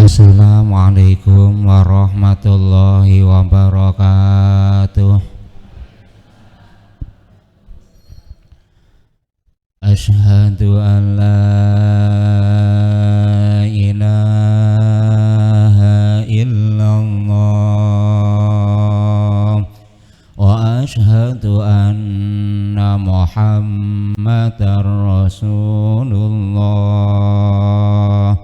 Assalamualaikum warahmatullahi wabarakatuh. Asyhadu an la ilaha illallah wa asyhadu anna Muhammadar Rasulullah.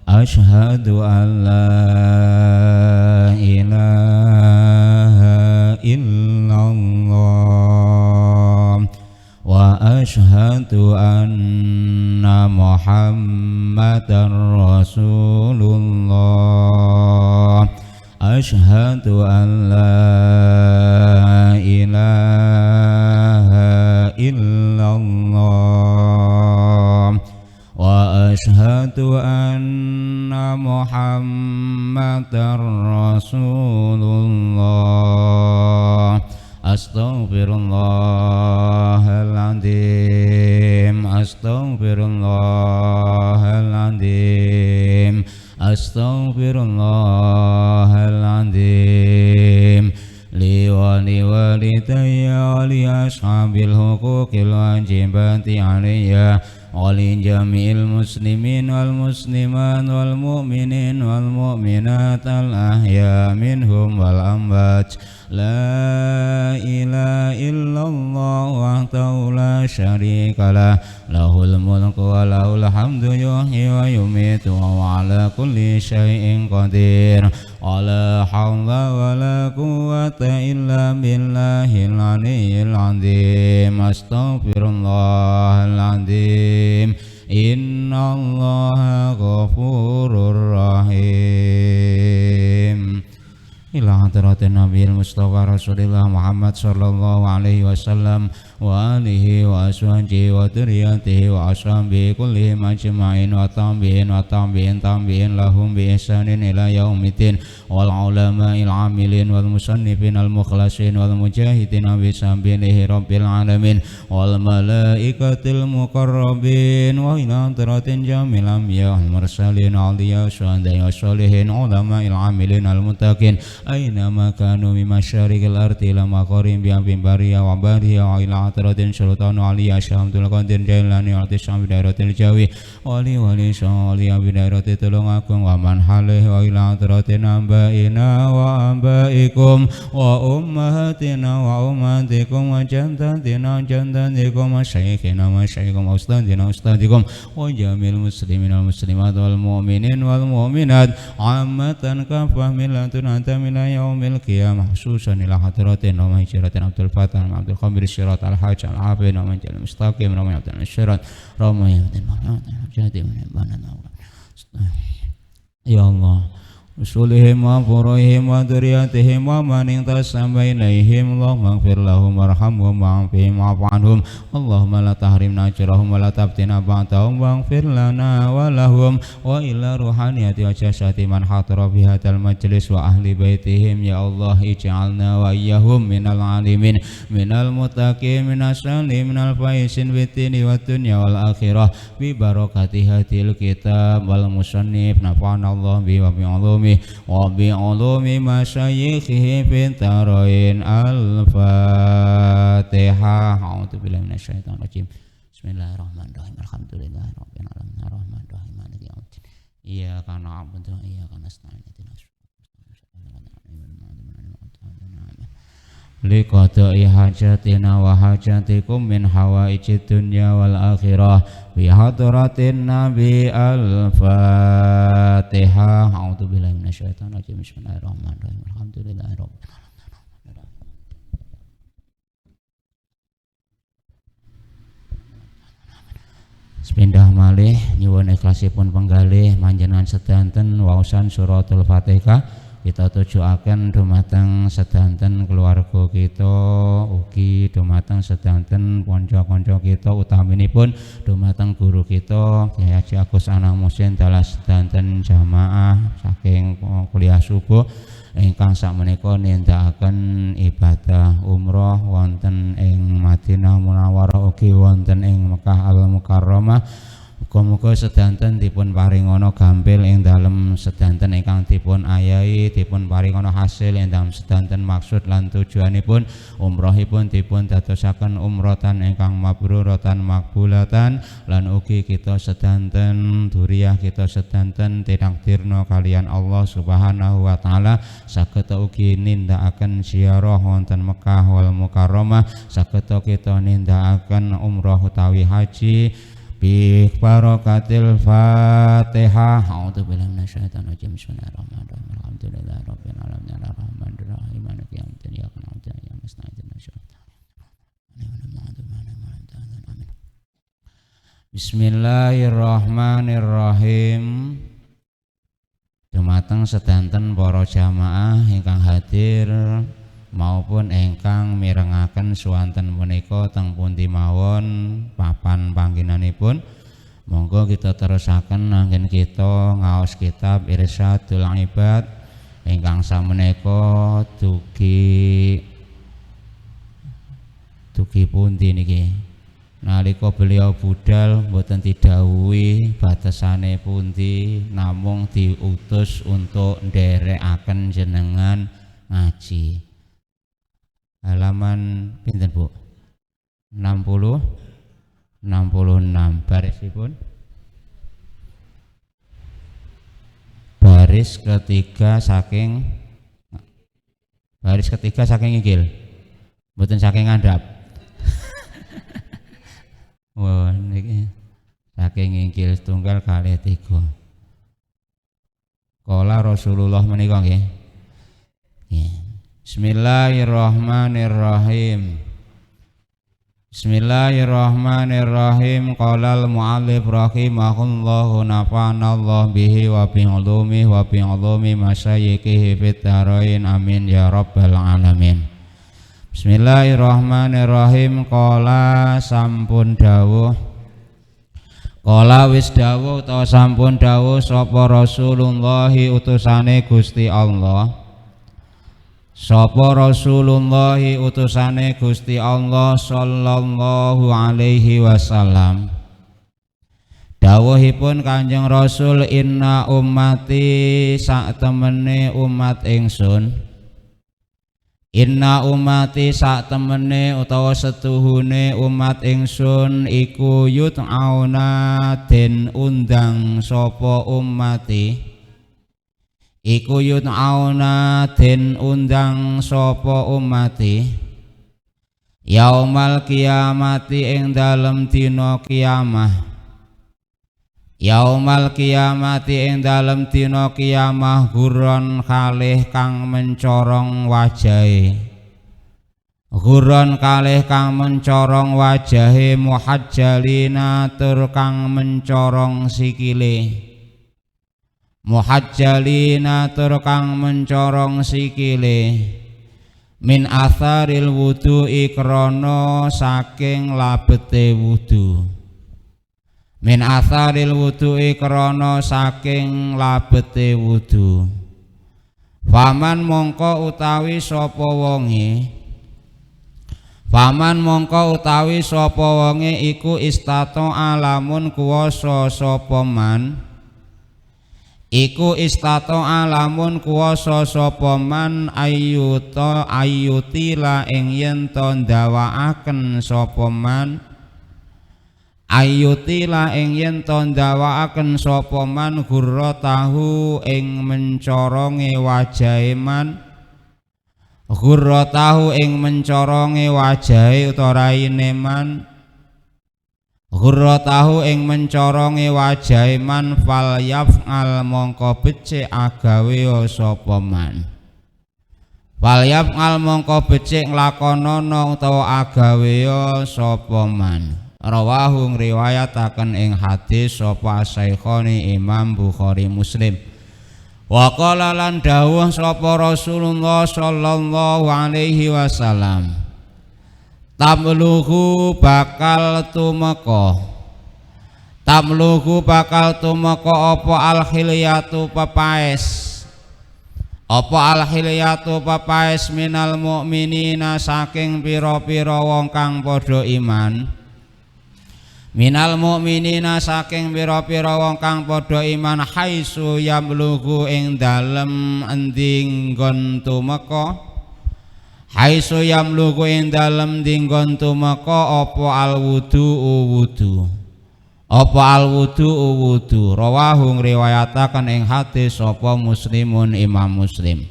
Asyhadu an la ilaha illallah wa asyhadu anna Muhammadar Rasulullah. Asyhadu an la ilaha illallah wa asyhadu anna Muhammadar Rasulullah. Astaghfirullahaladzim, astaghfirullahaladzim, astaghfirullahaladzim. Li wa li walidayya wa li ashabil huquqil wajibati alayya wa li jami'il muslimin wal muslimat wal mu'minin wal mu'minat al ahya minhum wal amwat. La ilaha illallah wahdahu la syarika lah, lahul mulku wa lahul hamdu yuhyi wa yumitu wa ala kulli syai'in qadir. La hawla wa la quwwata illa billahil aliyyil azim. Astaghfirullahaladzim, innallaha ghafurur rahim. Ila hadratin Nabiil Mustafa Rasulillah Muhammad sallallahu alaihi wasallam wa alihi wa ashabihi wa dzurriyyatihi wa ashabihi kullihim ajma'in wa tabi'in lahum bi ihsanin ila yaumiddin wal ulama'il amilin wal musannifin al mukhlasin wal mujahidin bi sabilihi rabbil alamin wal malaikatil muqarrabin wa ila hadratin jamil anbiya wal mursalin awliya syuhada'i wa sholihin ulama'il amilin al muttaqin aina makanu min masyariqil ardi ila maqarim bi bariya wa bariya wa ila hadratin sultan aliyah syamsul qadir jailani wa tisam dairatil jawi wali syawali bi dairati tulung agung wa man halih wa ila hadratin ambaina wa ambaikum wa ummahatina wa ummatikum wa jantatina jantatikum wa syaikhina wa syaikhum wa ustadina ustadikum wa jamil muslimin wal muslimat wal mu'minin wal mu'minat ammatan kafah millatun antamil yaumil qiyamah khususan ila hadratin wa hijratin Abdul Fatah Abdul Khabir Syirat al-Hajj al-Hafid wa manjal mustaqim wa Abdul Syirat Ramayatin jadi menabanan Allah. Ya Allah, usulihim wa furuhim wa dzurriyyatihim wa man intasaba ilaihim Allahumma ighfir lahum warhamhum wa'afihim wa'fu anhum Allahumma la tahrimna ajrahum wa la tabtina ba'dahum waghfir lana wa lahum wa ila ruhaniyati wa jasati man hadara fi hadzal majlis wa ahli baitihim. Ya Allah, ij'alna wa iyyahum minal alimin minal muttaqin minas salimin minal faisin fid-dini wad dunya wal akhirah bi barakati hadil kitab wal musannif nafa'ana Allah bi wa bi wa bi ulumi masyayikhihi fit tarain. Al-Fatihah. A'udzu billahi minasyaitonir rajim. Bismillahirrahmanirrahim. Alhamdulillahirabbil alamin arrahmanir rahim maliki yaumiddin. Iyyaka na'budu wa iyyaka nasta'in. Liqada'i hajatina wa hajatikum min hawaijid dunya wal akhirah bi hadratin nabi. Al-Fatihah. A'udzu billahi minasyaitonir rajim. Bismillahirrahmanirrahim. Alhamdulillahirabbil alamin. Sepindah malih nyuwun ikhlasipun penggalih panjenengan sedanten waosan suratul Fatihah kita tujuaken dumateng sedanten keluarga kita, ugi dumateng sedanten kanca-kanca kita, utaminipun dumateng guru kita Kyai Haji Agus Anang Musin dalah sedanten jamaah saking kuliah subuh ingkang sakmenika nindakaken ibadah umroh wonten ing Madinah Munawwarah ugi wonten ing Mekah Al Mukarramah Muga-muga sedanten dipun paringana gampil ing dalem sedanten ingkang dipun ayahi, dipun paringana hasil ing dalem sedanten maksud lan tujuanipun umrohipun dipun dadosaken umrotan ingkang mabruratan makbulatan lan ugi kita sedanten duriyah kita sedanten tinakdirna kalian Allah Subhanahu wa taala saged ugi nindakaken ziarah wonten Mekah wal Mukarramah, saged kita nindakaken umroh utawi haji bi barakatil Fatihah. A'udzubillahi minasyaitonir rajim. Bismillahirrahmanirrahim. Alhamdulillahirabbil alamin arrahmanir rahim maliki yaumiddin iyyaka na'budu wa iyyaka nasta'in ihdinas siratal mustaqim. Bismillahirrahmanirrahim. Dumateng sedanten para jamaah ingkang hadir maupun ingkang mirengaken swanten punika teng pundi mawon papan panggenanipun, monggo kita terusaken anggen kita ngaos kitab Irsyadul Ibad ingkang sameneika dugi pundi niki. Nalika beliau budal mboten didhawuhi batesane pundi, namung diutus untuk nderekaken jenengan ngaji. Halaman pinten Bu? 66 barisipun. Baris ketiga saking inggil. Mboten saking ngandhap. Wah niki saking inggil setunggal kalih 3. Kala Rasulullah menika nggih. Nggih. Bismillahirrahmanirrahim. Bismillahirrahmanirrahim. Qala al-mu'allif rahimahullahu nafa'anallahu bihi wa bi ulumi masyayikhihi fid dharain amin ya rabbal alamin. Bismillahirrahmanirrahim. Qala sampun dawuh, qala wis dawuh utawa sampun dawuh sapa Rasulullah utusane Gusti Allah. Sapa Rasulullah utusane Gusti Allah sallallahu alaihi wasallam. Dawuhipun Kanjeng Rasul, inna ummati sak temene umat ingsun. Inna ummati sak temene utawa setuhune umat ingsun iku yut'auna den undang sapa ummati. Iku yut'auna den undang sapa ummati yaumal kiamati ing dalem dina kiamah. Yaumal kiamati ing dalem dina kiamah guron kalih kang mencorong wajahe. Guron kalih kang mencorong wajahe muhajjalina tur kang mencorong sikile. Muhajjalina tur kang mencorong sikile min atharil wudu'i krana saking labete wudu. Min atharil wudu'i krana saking labete wudu. Faman mongko utawi sapa wonge, faman mongko utawi sapa wonge iku istato alamun kuwasa sapa man. Iku istato alamun kuwasa sapa man ayyutila ing yen to ndawakaken sapa man. Ayyutila ing yen to ndawakaken sapa man ghurratahu ing mencoronge wajahe man. Ghurratahu ing mencoronge wajahe utawa raine man. Ghurratahu ing mencoronge wajahe man fal yaf'al mongko becik agawe sapa man. Fal yaf'al mongko becik nglakonana utawa agawe sapa man. Rawahu ngriwayataken ing hadis sapa Syekhoni Imam Bukhari Muslim. Wa qala lan dawuh sapa Rasulullah sallallahu alaihi wasallam, tamluhu bakal tumeka. Tamluhu bakal tumeka apa al-khilyatu pepaes. Apa al-khilyatu pepaes minal mukminina saking pira-pira wong kang padha iman. minal mukminina saking pira-pira wong kang padha iman haitsu yamluku ing dalem endi nggon tumeka haitsu yamluku ing dalem dinggon tumeka apa alwudu rawahu riwayataken ing hadis sapa Muslimun Imam Muslim.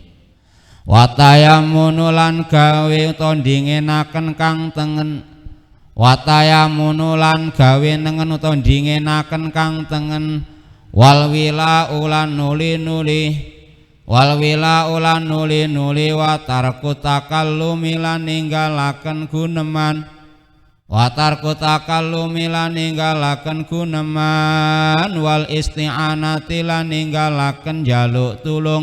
Watayamunu lan gawe utawa ndingenaken kang tengen watayamunu lan gawe nengen utawa ndingenaken kang tengen walwila ulan nuli-nuli wa tarku takallumi lan ninggalaken guneman wal isti'anati lan ninggalaken jaluk tulung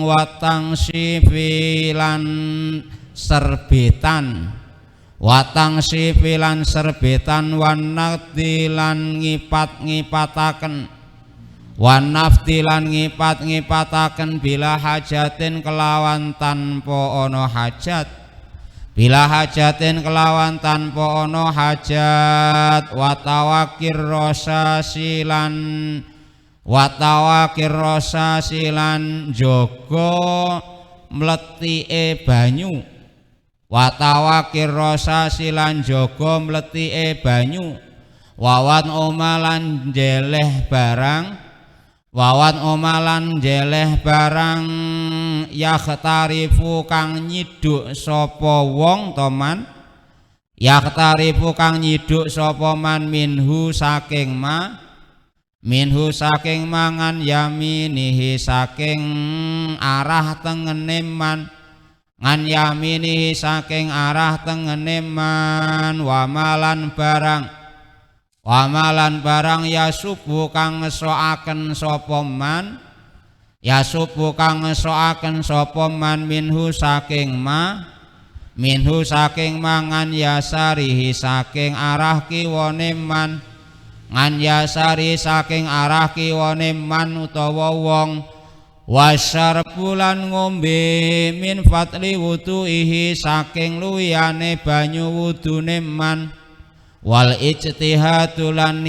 watang sifilan serbetan wanafti lan ngipat-ngipataken bila hajatin kelawan tanpa ana hajat watawakir rosa silan jogo mletike banyu wawan omalan jeleh barang yakhtarifu kang nyiduk sapa man minhu saking mangan yaminihi saking arah tengene man wamalan barang yasubu kang ngesoaken sapa man minhu saking mangan yasarihi saking arah kiwane man utawa wong wasyarbulan ngombe min fatli wudu'ihi saking luyane banyu wudune man wal ijtihadu lan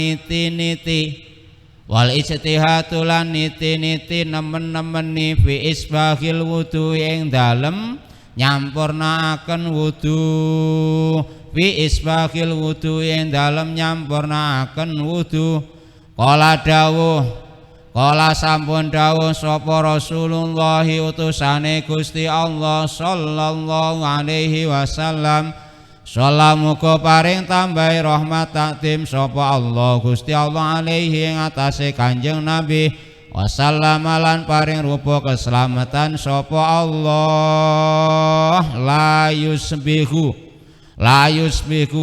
niti-niti nemen-nemeni fi isbaghil wudu ing dalem nyampurnaaken wudu Kala sampun dawuh sapa Rasulullah utusane Gusti Allah sallallahu alaihi wasallam salamuga paring tambahi rahmat takdim sapa Allah Gusti Allah alaihi ing atase Kanjeng Nabi wasallam lan paring rupa keselamatan sapa Allah la yusbihu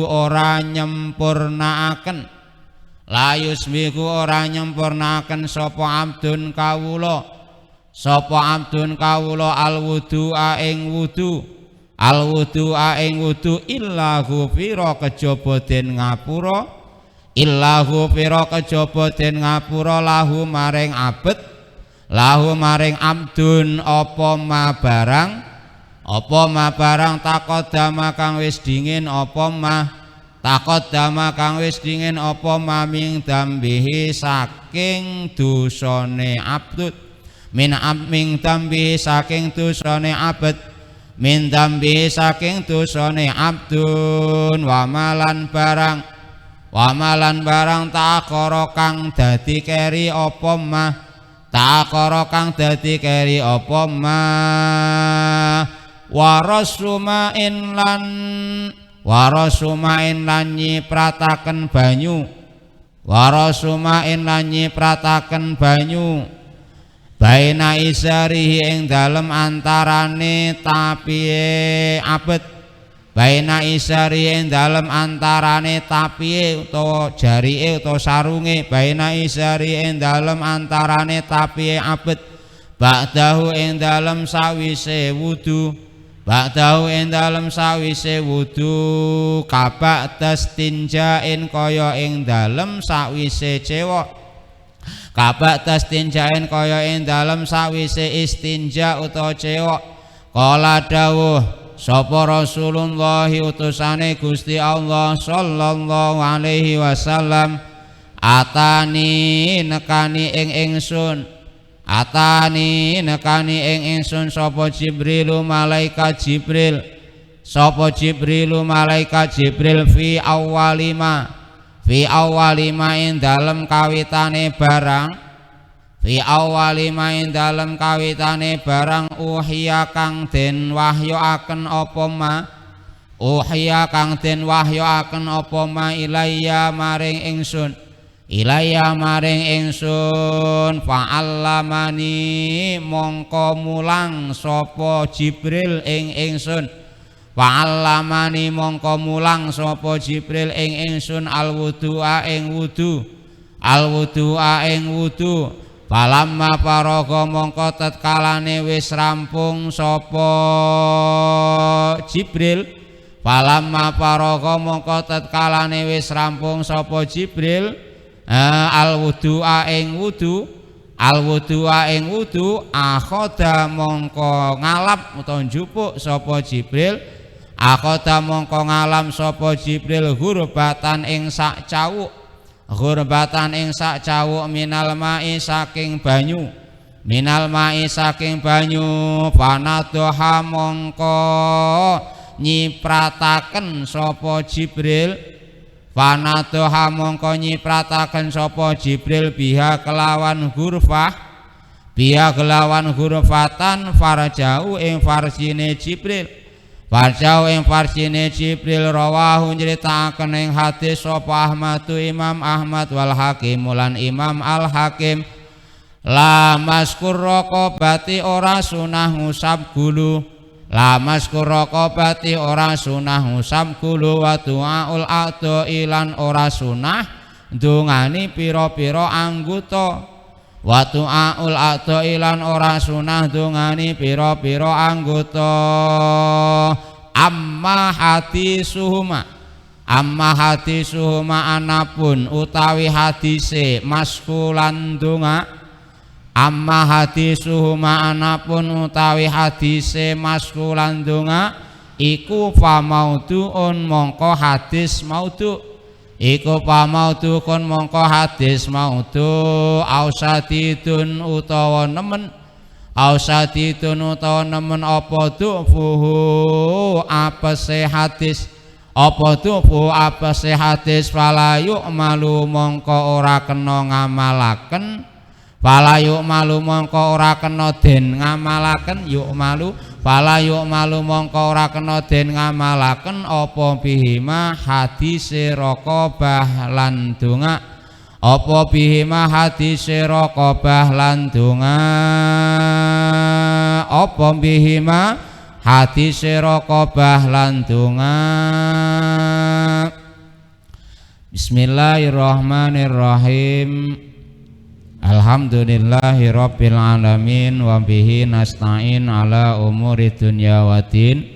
ora nyempurnaaken sapa abdun kawula alwudu'a ing wudu illa ghufira kejaba den ngapura lahu maring abdun apa ma barang takodama kang wis dingin apa ma ming dambihi saking dosane abdud min dambihi saking dosane abdun wamalan barang takara kang dadi keri apa ma warasumain lan nyiprataken banyu baina isarihi ing dalem antarane tapiye utawa jarike utawa sarunge baina isari ing dalem antarane tapiye abet ba'dahu ing dalem sawise wudu kabak tastinjain kaya ing dalem sawise istinja utawa cewek kala dawuh sapa Rasulullah utusane Gusti Allah sallallahu alaihi wasallam atani nekani ing ingsun sapa Jibrilu malaikat Jibril fi awalima ing dalem kawitane barang uhiya kang den wahyoaken apa ma ilayya maring ingsun fa'allamani mongko mulang sapa Jibril ing ingsun alwudu'a ing wudu falamma paraga mongko tetkalane wis rampung sapa Jibril alwudu'a ing wudu akhoda mongko ngalap utawa njupuk sapa Jibril hurbatan ing sak cawuk minal ma'i saking banyu panadoha mongko nyiprataken sapa Jibril biha kelawan hurfatan farjau ing farsine Jibril rawahu nyritakaken ing hadis sapa Ahmadu Imam Ahmad wal Hakim lan Imam Al Hakim la maskur raqabati ora sunah ngusap gulu wa du'aul a'dha'i lan ora sunah ndongani pira-pira anggota amma hadisuhuma anapun utawi hadise maskulan donga iku famauduun mongko hadis maudhu ausadidun utawa nemen apa dufuhu apese hadis falayu malu mongko ora kena den ngamalaken apa bihima hadise raqabah lan donga Bismillahirrahmanirrahim. Alhamdulillahi rabbil alamin wa bihi nasta'in ala umuri dunya waddin.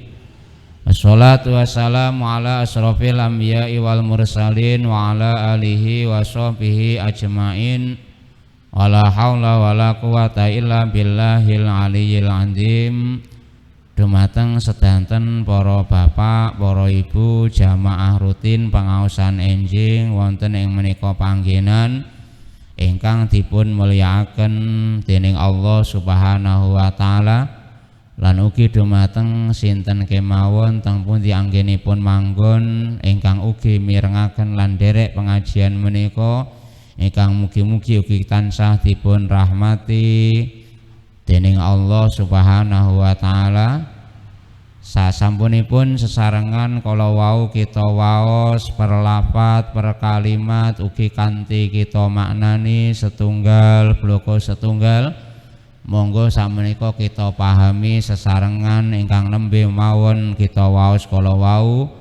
Wassalatu wassalamu ala asrofil anbiya'i wal mursalin wa ala alihi wa sahbihi ajma'in. Wala haula wala quwata illa billahil aliyyil azim. Dumateng sedanten para bapak, para ibu jamaah rutin pangaosan enjing wonten ing menika panggenan ingkang dipun mulyakaken dening Allah Subhanahu wa taala lan ugi dumateng sinten kemawon teng pundi anggenipun manggon ingkang ugi mirengaken lan derek pengajian menika ingkang mugi-mugi ugi tansah dipun rahmati dening Allah Subhanahu wa taala. Sasampunipun sesarengan kala wau kita waos perlafat perkalimat ugi kanthi kita maknani setunggal bloko setunggal. Monggo samenika kita pahami sesarengan ingkang nembe mawon kita waos kala wau.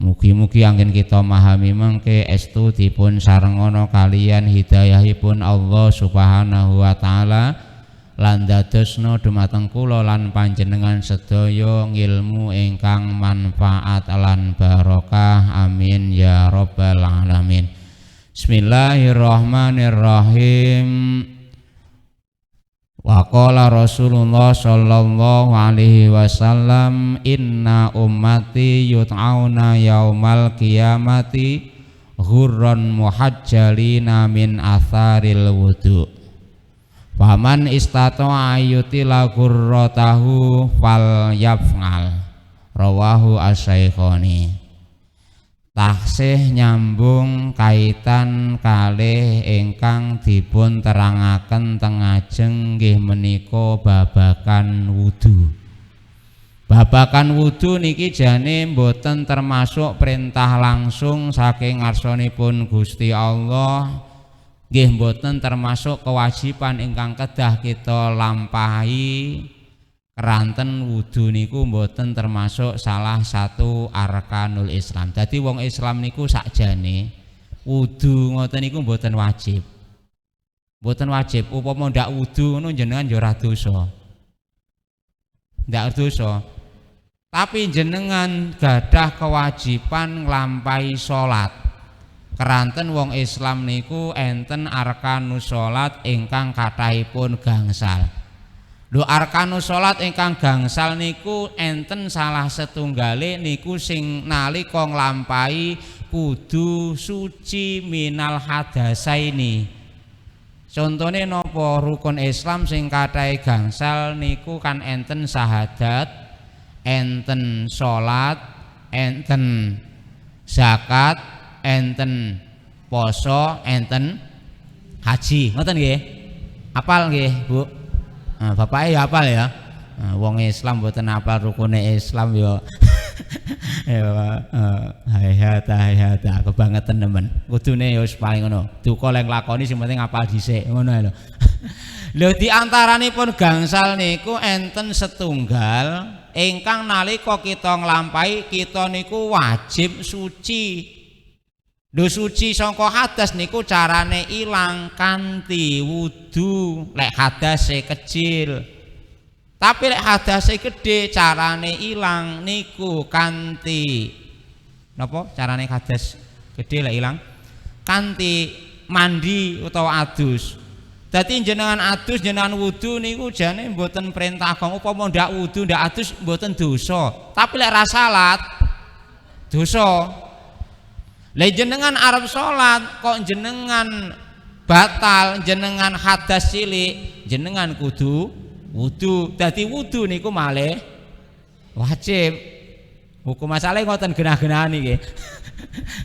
Mugi-mugi anggen kita memahami mengke estu dipun sarengana kaliyan hidayahipun Allah Subhanahu wa taala. Lan dadosna dumateng kula lan panjenengan sedaya ngilmu ingkang manfaat lan barokah amin ya rabbal alamin. Bismillahirrahmanirrahim. Wa qala Rasulullah sallallahu alaihi wasallam inna ummati yut'auna yaumal qiyamati ghurran muhajjalina min atharil wudu. Faman istata'a yutila ghurratahu fal yaf'al. Rawahu asy-Syaikhani. Taksih nyambung kaitan kalih ingkang dipun terangaken teng ajeng nggih menika babakan wudu. Babakan wudu niki jane mboten termasuk perintah langsung saking ngarsanipun Gusti Allah, nggih mboten termasuk kewajiban ingkang kedah kita lampahi. Keranten wudu niku mboten termasuk salah satu arkanul Islam. Dadi wong Islam niku sakjane wudu ngoten niku mboten wajib. Mboten wajib, upama ndak wudu ngono jenengan ya ora dosa. Ndak dosa. Tapi jenengan gadah kewajiban nglampahi salat. Keranten wong Islam niku enten arkanus salat ingkang kathahipun gangsal. Lho arkanus salat ingkang gangsal niku enten salah setunggale niku sing nalika nglampahi kudu suci minal hadasaini. Contone napa rukun Islam sing kathah gangsal niku kan enten syahadat, enten salat, enten zakat, enten poso, enten haji. Ngoten nggih? Apal nggih, Bu? Bapaknya ya apal ya. Wong Islam mboten apal rukune Islam ya. Hayata kebangetan nemen. Kudune ya wis paling ngono. Duka lek lakoni sing penting apal dhisik ngono lho. Lho di antaranipun gangsal niku enten setunggal ingkang nalika kita nglampahi kita niku wajib suci. Lho suci sangka hadas niku carane ilang kanthi wudu lek hadase kecil. Tapi lek hadase gedhe carane ilang niku kanthi napa carane hadas gedhe lek ilang? Kanthi mandi utawa adus. Dadi jenengan adus jenengan wudu niku jane mboten perintah agama upama ndak wudu ndak adus mboten dosa. Tapi lek ra salat dosa. Lah jenengan arep salat kok jenengan batal, jenengan hadas cilik, jenengan kudu wudu. Dadi wudu niku malih wajib. Hukum masalah ngoten genah-genah niki.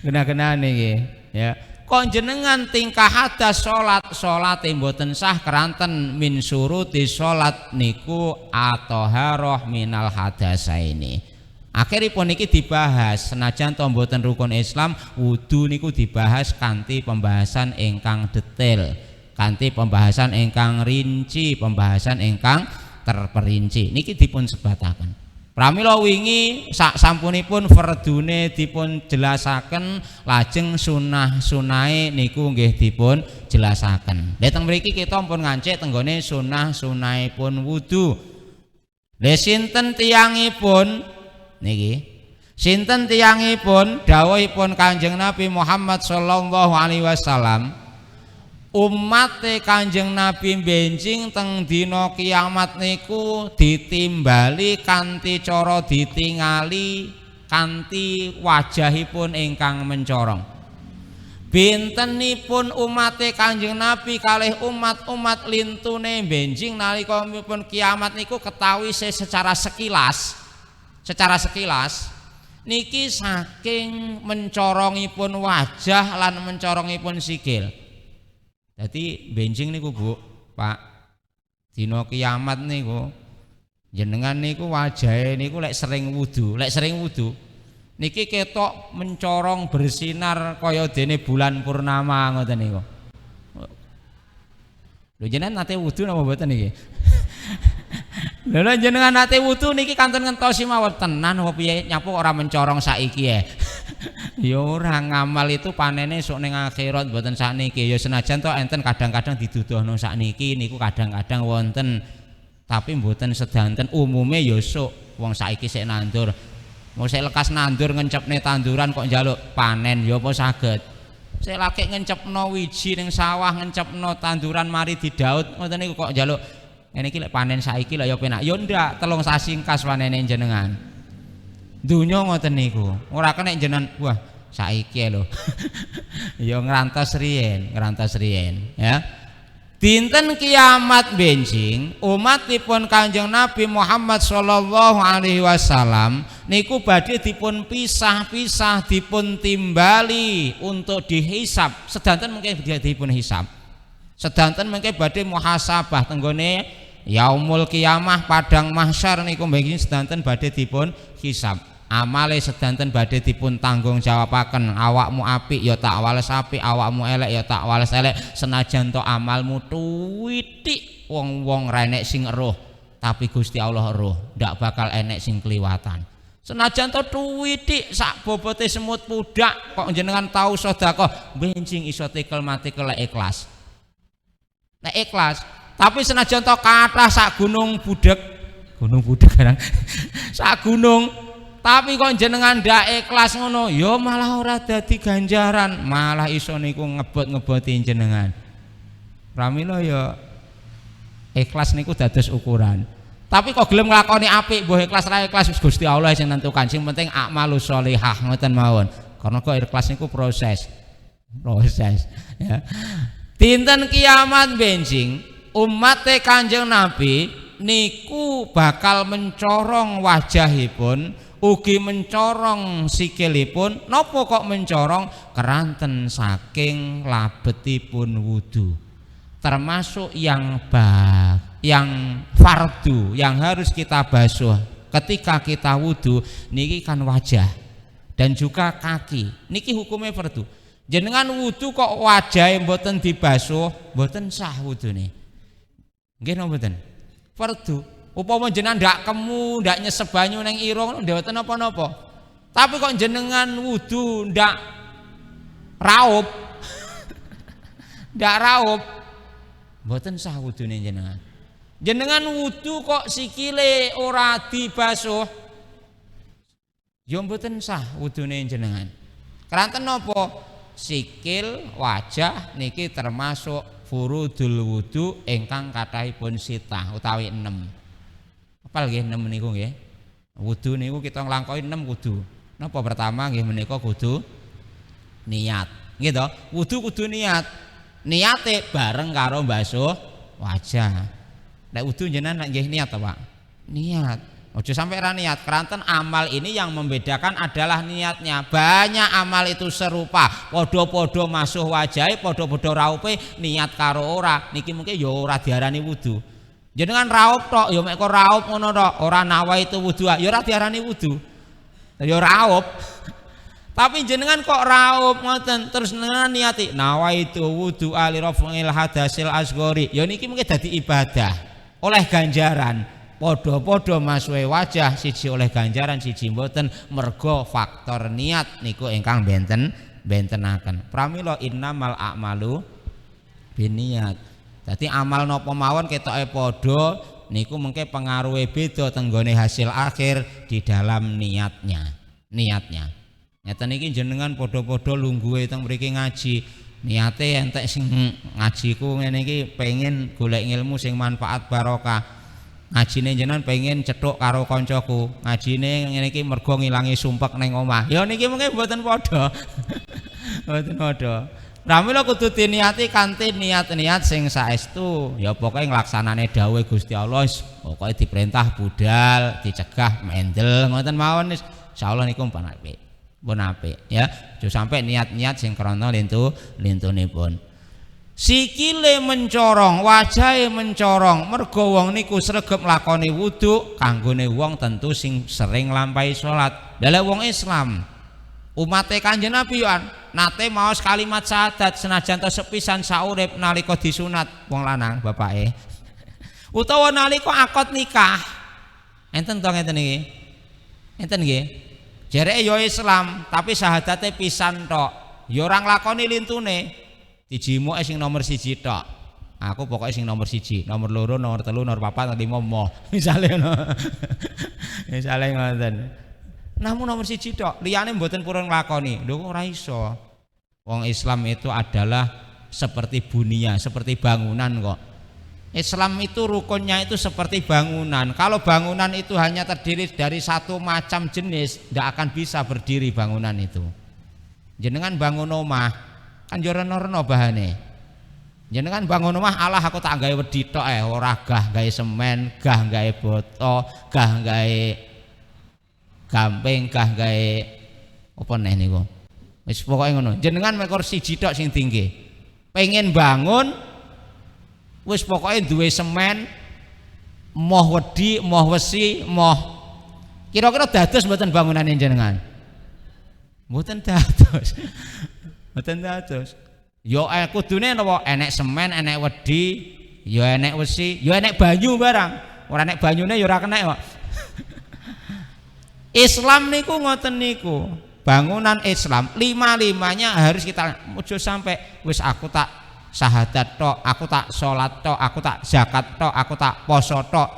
Genah-genah niki, ya. Kok jenengan tingkah hadas salat mboten sah keranten min syuruti salat niku at-thaharah minal hadasaini. Akhiripun niki dibahas senajan to mboten rukun Islam, wudu niku dibahas kanthi pembahasan ingkang detail, kanthi pembahasan ingkang rinci, pembahasan ingkang terperinci. Niki dipun sebataken. Pramila wingi sak sampunipun fardune dipun jelasaken, lajeng sunah-sunahe niku nggih dipun jelasaken. Dhateng mriki kita pun ngancik tenggone sunah-sunahipun wudu. Lha sinten tiyangipun niki sinten tiyangipun dawuhipun Kanjeng Nabi Muhammad sallallahu alaihi wasallam ummate Kanjeng Nabi benjing teng dina kiamat niku ditimbali kanthi cara ditingali kanthi wajahipun ingkang mencorong. Bintenipun umate Kanjeng Nabi kalih umat-umat lintune benjing nalika pun kiamat niku ketahui secara sekilas niki saking mencorongipun wajah lan mencorongipun sikil. Jadi benjing niku Bu, Pak, dina kiamat niku jenengan niku wajahe niku lek sering wudu niki ketok mencorong bersinar kaya dene bulan purnama ngoten niku. Lho jenengan nate wudu napa mboten niki? Lha jenengan nate wudu niki kanten ngentosi mawon tenan apa piye nyapu ora mencorong saiki ya. Ya ora ngamal itu panene sok ning akhirat mboten sakniki. Ya senajan to enten kadang-kadang diduduhno sakniki niku kadang-kadang wonten tapi mboten sedanten umume ya sok wong saiki sik nandur. Mau sik lekas nandur ngencepne tanduran kok njaluk panen ya apa saged. Sik lagi ngencepno wiji ning sawah ngencepno tanduran mari didaut ngoten niku kok njaluk Ngene iki lek panen saiki lho ya penak. Ya ndak, 3 sasi kas panene jenengan. Dunya ngoten niku. Ora kena jenengan wah saiki lho. Ya ngrantos riyen ya. Dinten kiamat benjing umatipun Kanjeng Nabi Muhammad sallallahu alaihi wasallam niku badhe dipun pisah-pisah dipun timbali untuk dihisab. Sedanten mengke dipun hisab. Sedanten mengke badhe muhasabah tenggone yaumul kiamah padang mahsyar niku mengke sedanten badhe dipun hisab. Amale sedanten badhe dipun tanggung jawabaken. Awakmu apik ya tak wales apik, awakmu elek ya tak wales elek. Senajan to amalmu tuwitik wong-wong ra enek sing eruh, tapi Gusti Allah eruh, ndak bakal enek sing kliwatan. Senajan to tuwitik sak bobote semut pudak kok jenengan tau sedekah benjing iso tikel mati kelek ikhlas. Nek ikhlas, tapi senajan to kathah sak gunung budek kan sak gunung tapi kok jenengan ndak ikhlas ngono ya malah ora dadi ganjaran, malah iso niku ngebot-ngeboti jenengan. Pramila ya ikhlas niku dados ukuran. Tapi kok gelem nglakoni apik mbuh ikhlas ra ikhlas Gusti Allah sing nentukan. Sing penting akmalus sholihah ngoten mawon. Karena kok ikhlas niku proses ya. Dinten kiamat benjing umat Kanjeng Nabi niku bakal mencorong wajahipun ugi mencorong sikilipun. Napa kok mencorong? Keranten saking labetipun wudu, termasuk yang fardu yang harus kita basuh ketika kita wudu niki kan wajah dan juga kaki. Niki hukumnya fardu. Jenengan wudu kok wajahe mboten dibasuh, mboten sah wudune. Nggih napa mboten? Fardu. Upama jenengan ndak kemu, ndak nyesep banyu nang irung, mboten napa-napa. Tapi kok jenengan wudu ndak raup. Ndak raup, mboten sah wudune jenengan. Jenengan wudu kok sikile ora dibasuh, ya mboten sah wudune jenengan. Keranten napa? Sikil, wajah niki termasuk furudul wudu ingkang kathahipun sitah utawi 6. Apal nggih 6 niku nggih. Wudu niku kita nglangkoni 6 kudu. Napa pertama nggih menika kudu niat. Nggih to? Wudu kudu niat. Niate bareng karo basuh wajah. Nek wudu jenengan nggih niat to, Pak? Niat. Ojo sampai ra niat. Keranten amal ini yang membedakan adalah niatnya. Banyak amal itu serupa, padha-padha masuh wajahe, padha-padha raupe, niat karo ora. Niki mungkin ya ora diarani wudu. Jenengan raup tok ya mek kok raup ngono tok, ora nawa itu wudu, ya ora diarani wudu. Ya raup. Tapi jenengan kok raup ngoten terus jenengan niati nawa itu wudu ali rafil hadasil asghori. Ya niki mungkin dadi ibadah. Oleh ganjaran. Podo-podo masuhe wajah siji oleh ganjaran siji mboten mergo faktor niat niku ingkang bentenaken. Pramila innamal a'malu binniyat. Dadi amal napa mawon ketoke padha niku mengke pengaruhe beda tenggone hasil akhir di dalam niatnya. Ngeten iki jenengan padha-padha lungguhe teng mriki ngaji. Niate entek sing ngajiku ngene iki pengen golek ilmu sing manfaat barokah. Ngajine jenengan pengen cethuk karo kancaku. Ngajine ngene iki mergo ngilangi sumpek ning omah. Ya niki mengke mboten padha. Mboten padha. Pramila kudu diniati kanthi niat-niat sing saestu. Ya pokoke nglaksanane dawuh Gusti Allah, pokoke diperintah budal, dicegah mendel ngoten mawon insyaallah niku pun apik ya. Aja sampai niat-niat sing krana lintunipun. Sikile mencorong, wajahe mencorong, mergo wong niku sregep lakoni wudu kanggone wong tentu sing sering lampahi salat. Dalah wong Islam umate Kanjeng Nabi nate maos kalimat syahadat senajan to sepisan saurip nalika disunat wong lanang bapake. Utawa nalika akad nikah. Enten to ngeten iki. Enten nggih. Jereke ya Islam tapi syahadate pisan tok. Ya ora nglakoni lintune. Dijimuke sing nomor 1 tok. Aku pokoknya sing nomor 1, nomor 2, nomor 3, nomor 4, nomor 5 moh. Misale ngono. Misale ngoten. Namun nomor 1 tok, liyane mboten purun nglakoni. Lho kok ora iso. Wong Islam itu adalah seperti bunia, seperti bangunan kok. Islam itu rukunnya itu seperti bangunan. Kalau bangunan itu hanya terdiri dari satu macam jenis, tidak akan bisa berdiri bangunan itu. Jenengan bangun omah kan yo reno-reno bahane. Jenengan bangun omah Allah aku tak gawe wedi tok ora gah gawe semen, gah gawe boto, gah gawe gamping, gah gawe apa neh niku. Wis pokoke ngono. Jenengan mekor siji tok sing tinggi. Pengen bangun wis pokoknya duwe semen, moh wedi, moh wesi, moh kira-kira dados mboten bangunane jenengan? Mboten dados. Mboten dados. Yo kudune napa enek semen, enek wedi, yo enek wesi, yo enek banyu barang. Ora enek banyune yo ora kenek kok. Islam niku ngoten niku. Bangunan Islam lima-limanya harus kita ojo sampai wis aku tak syahadat tok, aku tak sholat tok, aku tak zakat tok, aku tak poso tok.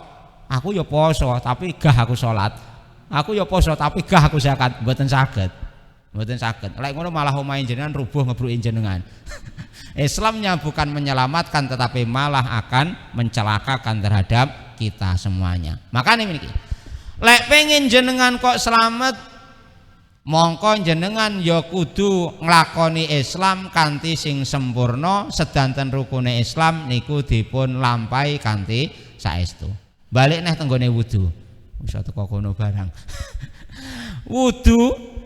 Aku ya poso tapi gah aku sholat. Aku ya poso tapi gah aku zakat. Mboten saged. Mboten saged. Lek ngono malah omahe jenengan rubuh ngebruki jenengan. Islamnya bukan menyelamatkan tetapi malah akan mencelakakan terhadap kita semuanya. Makanya niki. Lek pengen jenengan kok selamat mongko jenengan ya kudu nglakoni Islam kanthi sing sempurna, sedanten rukune Islam niku dipun lampahi kanthi saestu. Balik neh tenggone wudu. Wis teko kono barang. Wudu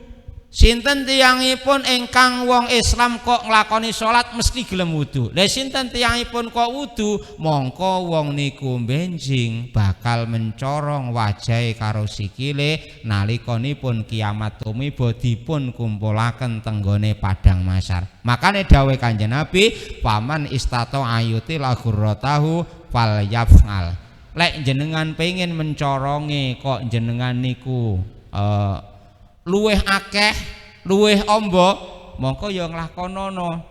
sinten tiyangipun ingkang wong Islam kok nglakoni salat mesti gelem wudu. Lah sinten tiyangipun kok wudu mongko wong niku benjing bakal mencorong wajahe karo sikile nalikanipun kiamat tumiba dipun kumpulaken tenggone padang mahsyar. Makane dawuh Kanjeng Nabi, "Paman istato ayuti lagurratahu fal yaf'al." Lek jenengan pengen mencoronge kok jenengan niku luweh akeh, luweh ombo, mongko ya nglakonono.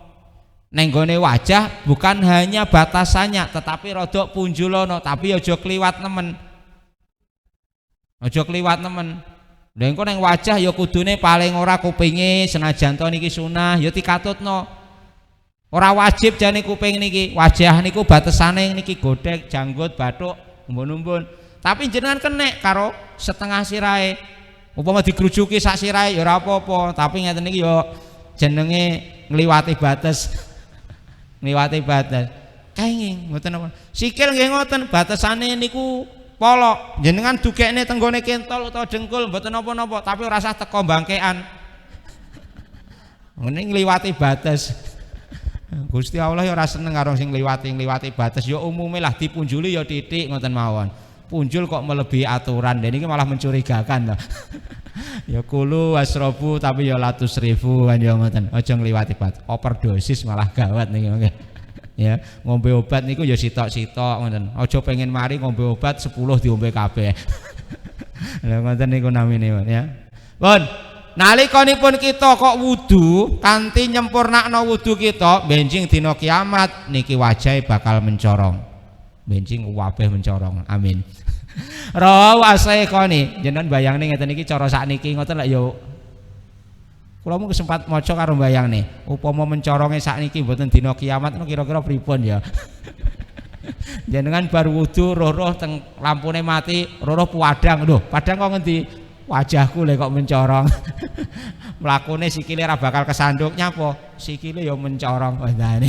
Neng gone wajah bukan hanya batasannya, tetapi rodok punjulono, tapi aja kliwat nemen. Aja kliwat nemen. Lha engko neng wajah ya kudune paling ora kupinge senajan to niki sunah ya dikatutno. Ora wajib jane kuping niki, wajah niku batasane niki godhek, janggut, bathuk, umbun-umbun. Tapi jenengan kenek karo setengah sirahe. Upama digrujuki sak sirahe ya ora apa-apa, tapi ngeten iki ya jenenge ngliwati batas. Ngliwati batas. Kenging mboten apa. Sikil nggih ngoten, batasane niku polok. Jenengan dugekne tenggone kentol utawa dengkul mboten napa-napa, tapi ora usah teko bangkean. Ngene ngliwati batas. Gusti Allah ya ora seneng karo sing ngliwati batas. Ya umume lah dipunjuli ya titik ngoten mawon. Punjul kok melebihi aturan, dan ini malah mencurigakan loh. Ya kulu wasrobu tapi ya latus ribu kan ya ngoten. Aja ngliwati bat. Overdosis malah gawat niki mangke. Ya, ngombe obat niku ya sitok-sitok ngoten. Aja pengen mari ngombe obat 10 diombe kabeh. Lha ngoten niku namine ya. Pun nalikanipun kita kok wudu kanthi nyempurnakno wudu kita benjing dina kiamat niki wajahe bakal mencorong. Benjing wabeh mencorong. Amin. Rawu asaikoni. Jenengan bayangne ngeten iki cara sakniki ngoten lek ya kula mung sempat maca karo bayangne. Upama mencoronge sakniki mboten dina kiamat niku kira-kira pripun ya. Jenengan bar wudu roh-roh teng lampune mati, roh-roh padang. Lho, padang kok ngendi? Wajahku lek kok mencorong. Mlakune sikile ora bakal kesanduk nyapa? Sikile ya mencorong bandane.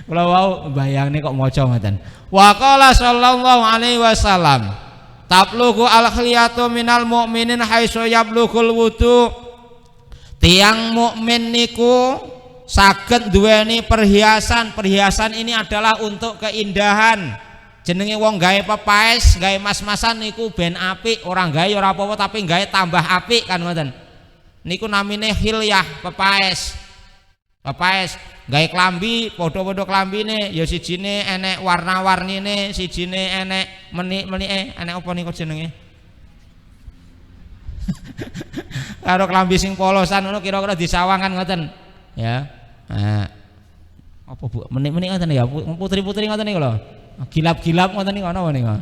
Kula wau bayangne kok maca ngoten. Wa qala sallallahu alaihi wasallam, "Tablughu al-khiliyatu minal mu'minin haitsu yablughul wudu." Tiang mukmin niku saged duweni perhiasan. Perhiasan ini adalah untuk keindahan. Jenenge wong gawe pepaes, gawe mas-masan niku ben apik, orang gawe ora apa-apa tapi gawe tambah apik kan ngoten. Niku namine khilyah, pepaes. Pepaes gawe klambi, padha-padha klambine ya sijine enek warna-warnine, sijine enek menik-menike, enek apa niku jenenge? Karo klambi sing polosan ngono kira-kira disawangan ngoten. Ya. Nah. Apa Bu? Menik-menik ngoten ya, putri-putri ngoten niku lho. Gilap-gilap ngoten niku ana niku.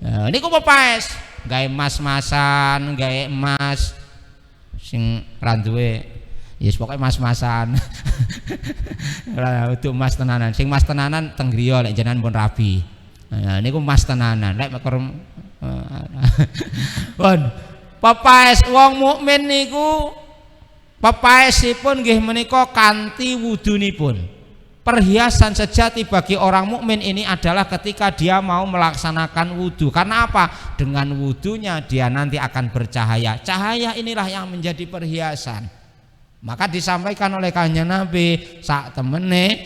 Ya, niku pepaes, gawe mas-masan, gawe emas sing ra duwe. Yes pokoknya mas-masan. Ora untuk mas tenanan. Sing mas tenanan teng griya lek jenengan pun rabi. Nah niku mas tenanan lek mekor pun pepaes wong mukmin niku pepaesipun nggih menika kanthi wudunipun. Perhiasan sejati bagi orang mukmin ini adalah ketika dia mau melaksanakan wudu. Karena apa? Dengan wudunya dia nanti akan bercahaya. Cahaya inilah yang menjadi perhiasan. Maka disampaikan oleh Kanjeng Nabi sak temene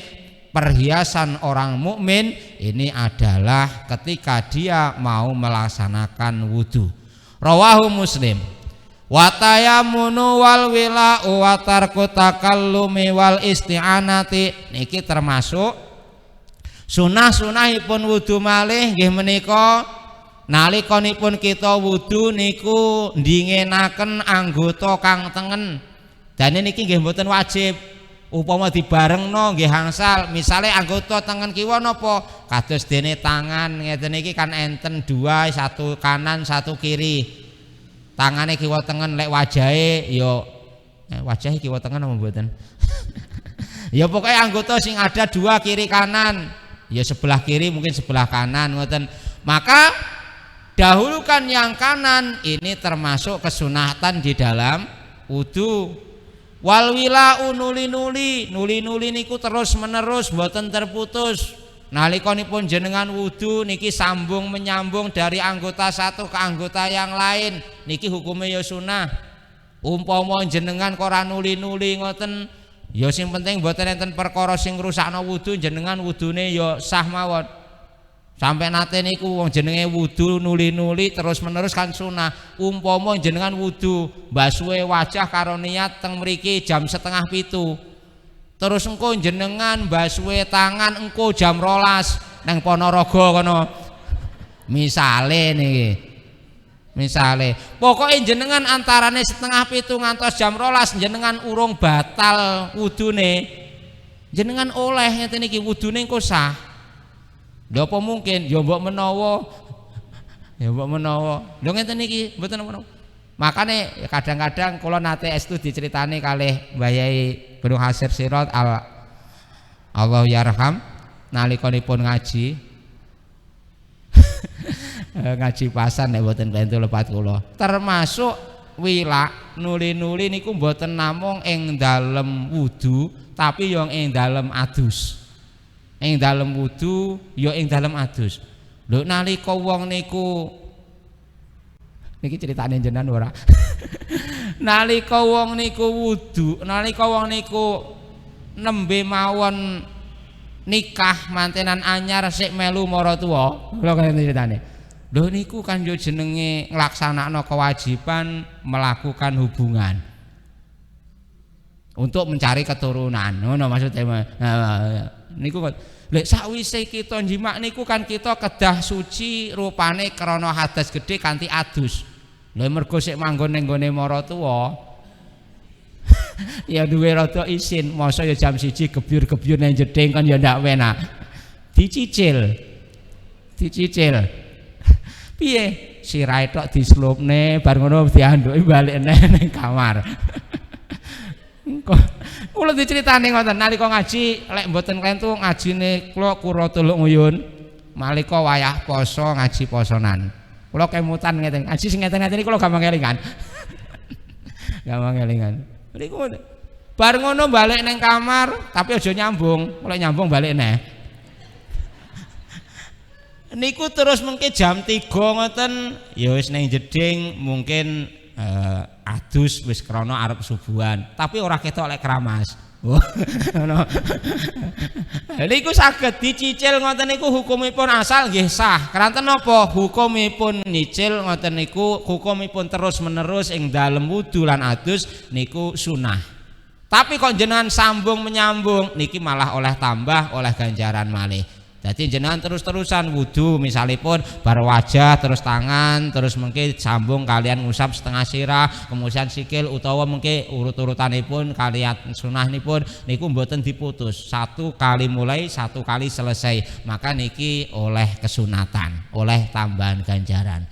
perhiasan orang mukmin ini adalah ketika dia mau melaksanakan wudu. Rawahu Muslim. Watayamunu wal wila'u wa tarku takallumi wal isti'anati niki termasuk sunah-sunahipun wudu malih nggih menika nalikanipun kita wudu niku ndingenaken anggota kang tengen. Dan niki nggih mboten wajib upama dibarengno nggih angsal misale anggota tengen kiwa napa kados dene tangan ngeten iki kan enten dua, satu kanan satu kiri. Tangane kiwa tengen lek wajahe ya wajahe kiwa tengen apa mboten? Ya pokoknya anggota sing ada dua kiri kanan. Ya sebelah kiri mungkin sebelah kanan ngoten. Maka dahulukan yang kanan ini termasuk kesunatan di dalam wudu. Wal wila'u nuli-nuli niku terus menerus mboten terputus. Nalikanipun jenengan wudu niki sambung menyambung dari anggota satu ke anggota yang lain niki hukumnya ya sunah. Umpama jenengan ora nuli-nuli ngoten ya sing penting mboten enten perkara sing ngrusakno wudu jenengan wudune ya sah mawon. Sampai nate niku wong jenenge wudu nuli-nuli terus menerus kan sunah. Umpama jenengan wudu mbasuhe wajah karo niat teng mriki jam 6:30. Terus engko jenengan mbasuhe tangan engko jam 12 nang Ponorogo kono. Misale niki. Misale, pokoke jenengan antarane 6:30 ngantos jam 12 jenengan urung batal wudune. Jenengan oleh ngeten iki wudune engko sah. Lha apa mungkin ya mbok menawa. Ya mbok menawa. Lho ngeten iki mboten menawa. Makane kadang-kadang kula nate estu diceritani kalih Mbah Yai Gunung Hasir Sirat Allah yarham nalikanipun ngaji ngaji pasan nek mboten bentu lepat kula termasuk wila nuli-nuli niku mboten namung ing dalem wudu tapi yo ing dalem adus. Ing dalem wudu yo ing dalem adus. Lho nalika wong niku niki ceritane jenengan ora. Nalika wong niku wudu, nalika wong niku nembe mawon nikah mantenan anyar sik melu maratuwa. Kula kene ceritane. Lho niku kan yo jenenge nglaksanakno kewajiban melakukan hubungan untuk mencari keturunan. Ngono maksudnya. Niku lek sakwise kita njimak niku kan kita kedah suci rupane krana hadas gedhe kanthi adus. Lha mergo sik manggon ning gone maratuwa ya duwe rada isin, masa ya jam 1 gebyur-gebyur nang jeding kan ya ndak enak. Dicicil. Piye? Sirahe tok dislupne bar ngono dianduki balik nang kamar. Kula diceritani ngoten nalika ngaji lek mboten klentu ngajine kula Kuratul Uyun malika wayah poso ngaji posonan. Kula kemutan ngeten ngaji sing ngeten-ngeten iki kula gampang kelingan. Gampang kelingan. Niku bar ngono balik nang kamar tapi aja nyambung, mulai nyambung balik neh. Niku terus mengke jam 3 ngoten ya wis nang jeding mungkin adus wis krana arep subuhan tapi ora ketok lek keramas. Ngono. Niku saged dicicil ngoten niku hukumipun asal nggih sah. Keranten napa? Hukumipun nyicil ngoten niku hukumipun terus menerus ing dalem wudu lan adus niku sunah. Tapi kok jenengan sambung menyambung niki malah oleh tambah oleh ganjaran malih. Jadi jenengan terus-terusan wudu misalipun bar wajah terus tangan terus mungkin sambung kalian ngusap setengah sirah kemudian sikil utawa mungkin urut-urutanipun kalian sunahnipun niku mboten diputus satu kali mulai satu kali selesai maka niki oleh kesunatan oleh tambahan ganjaran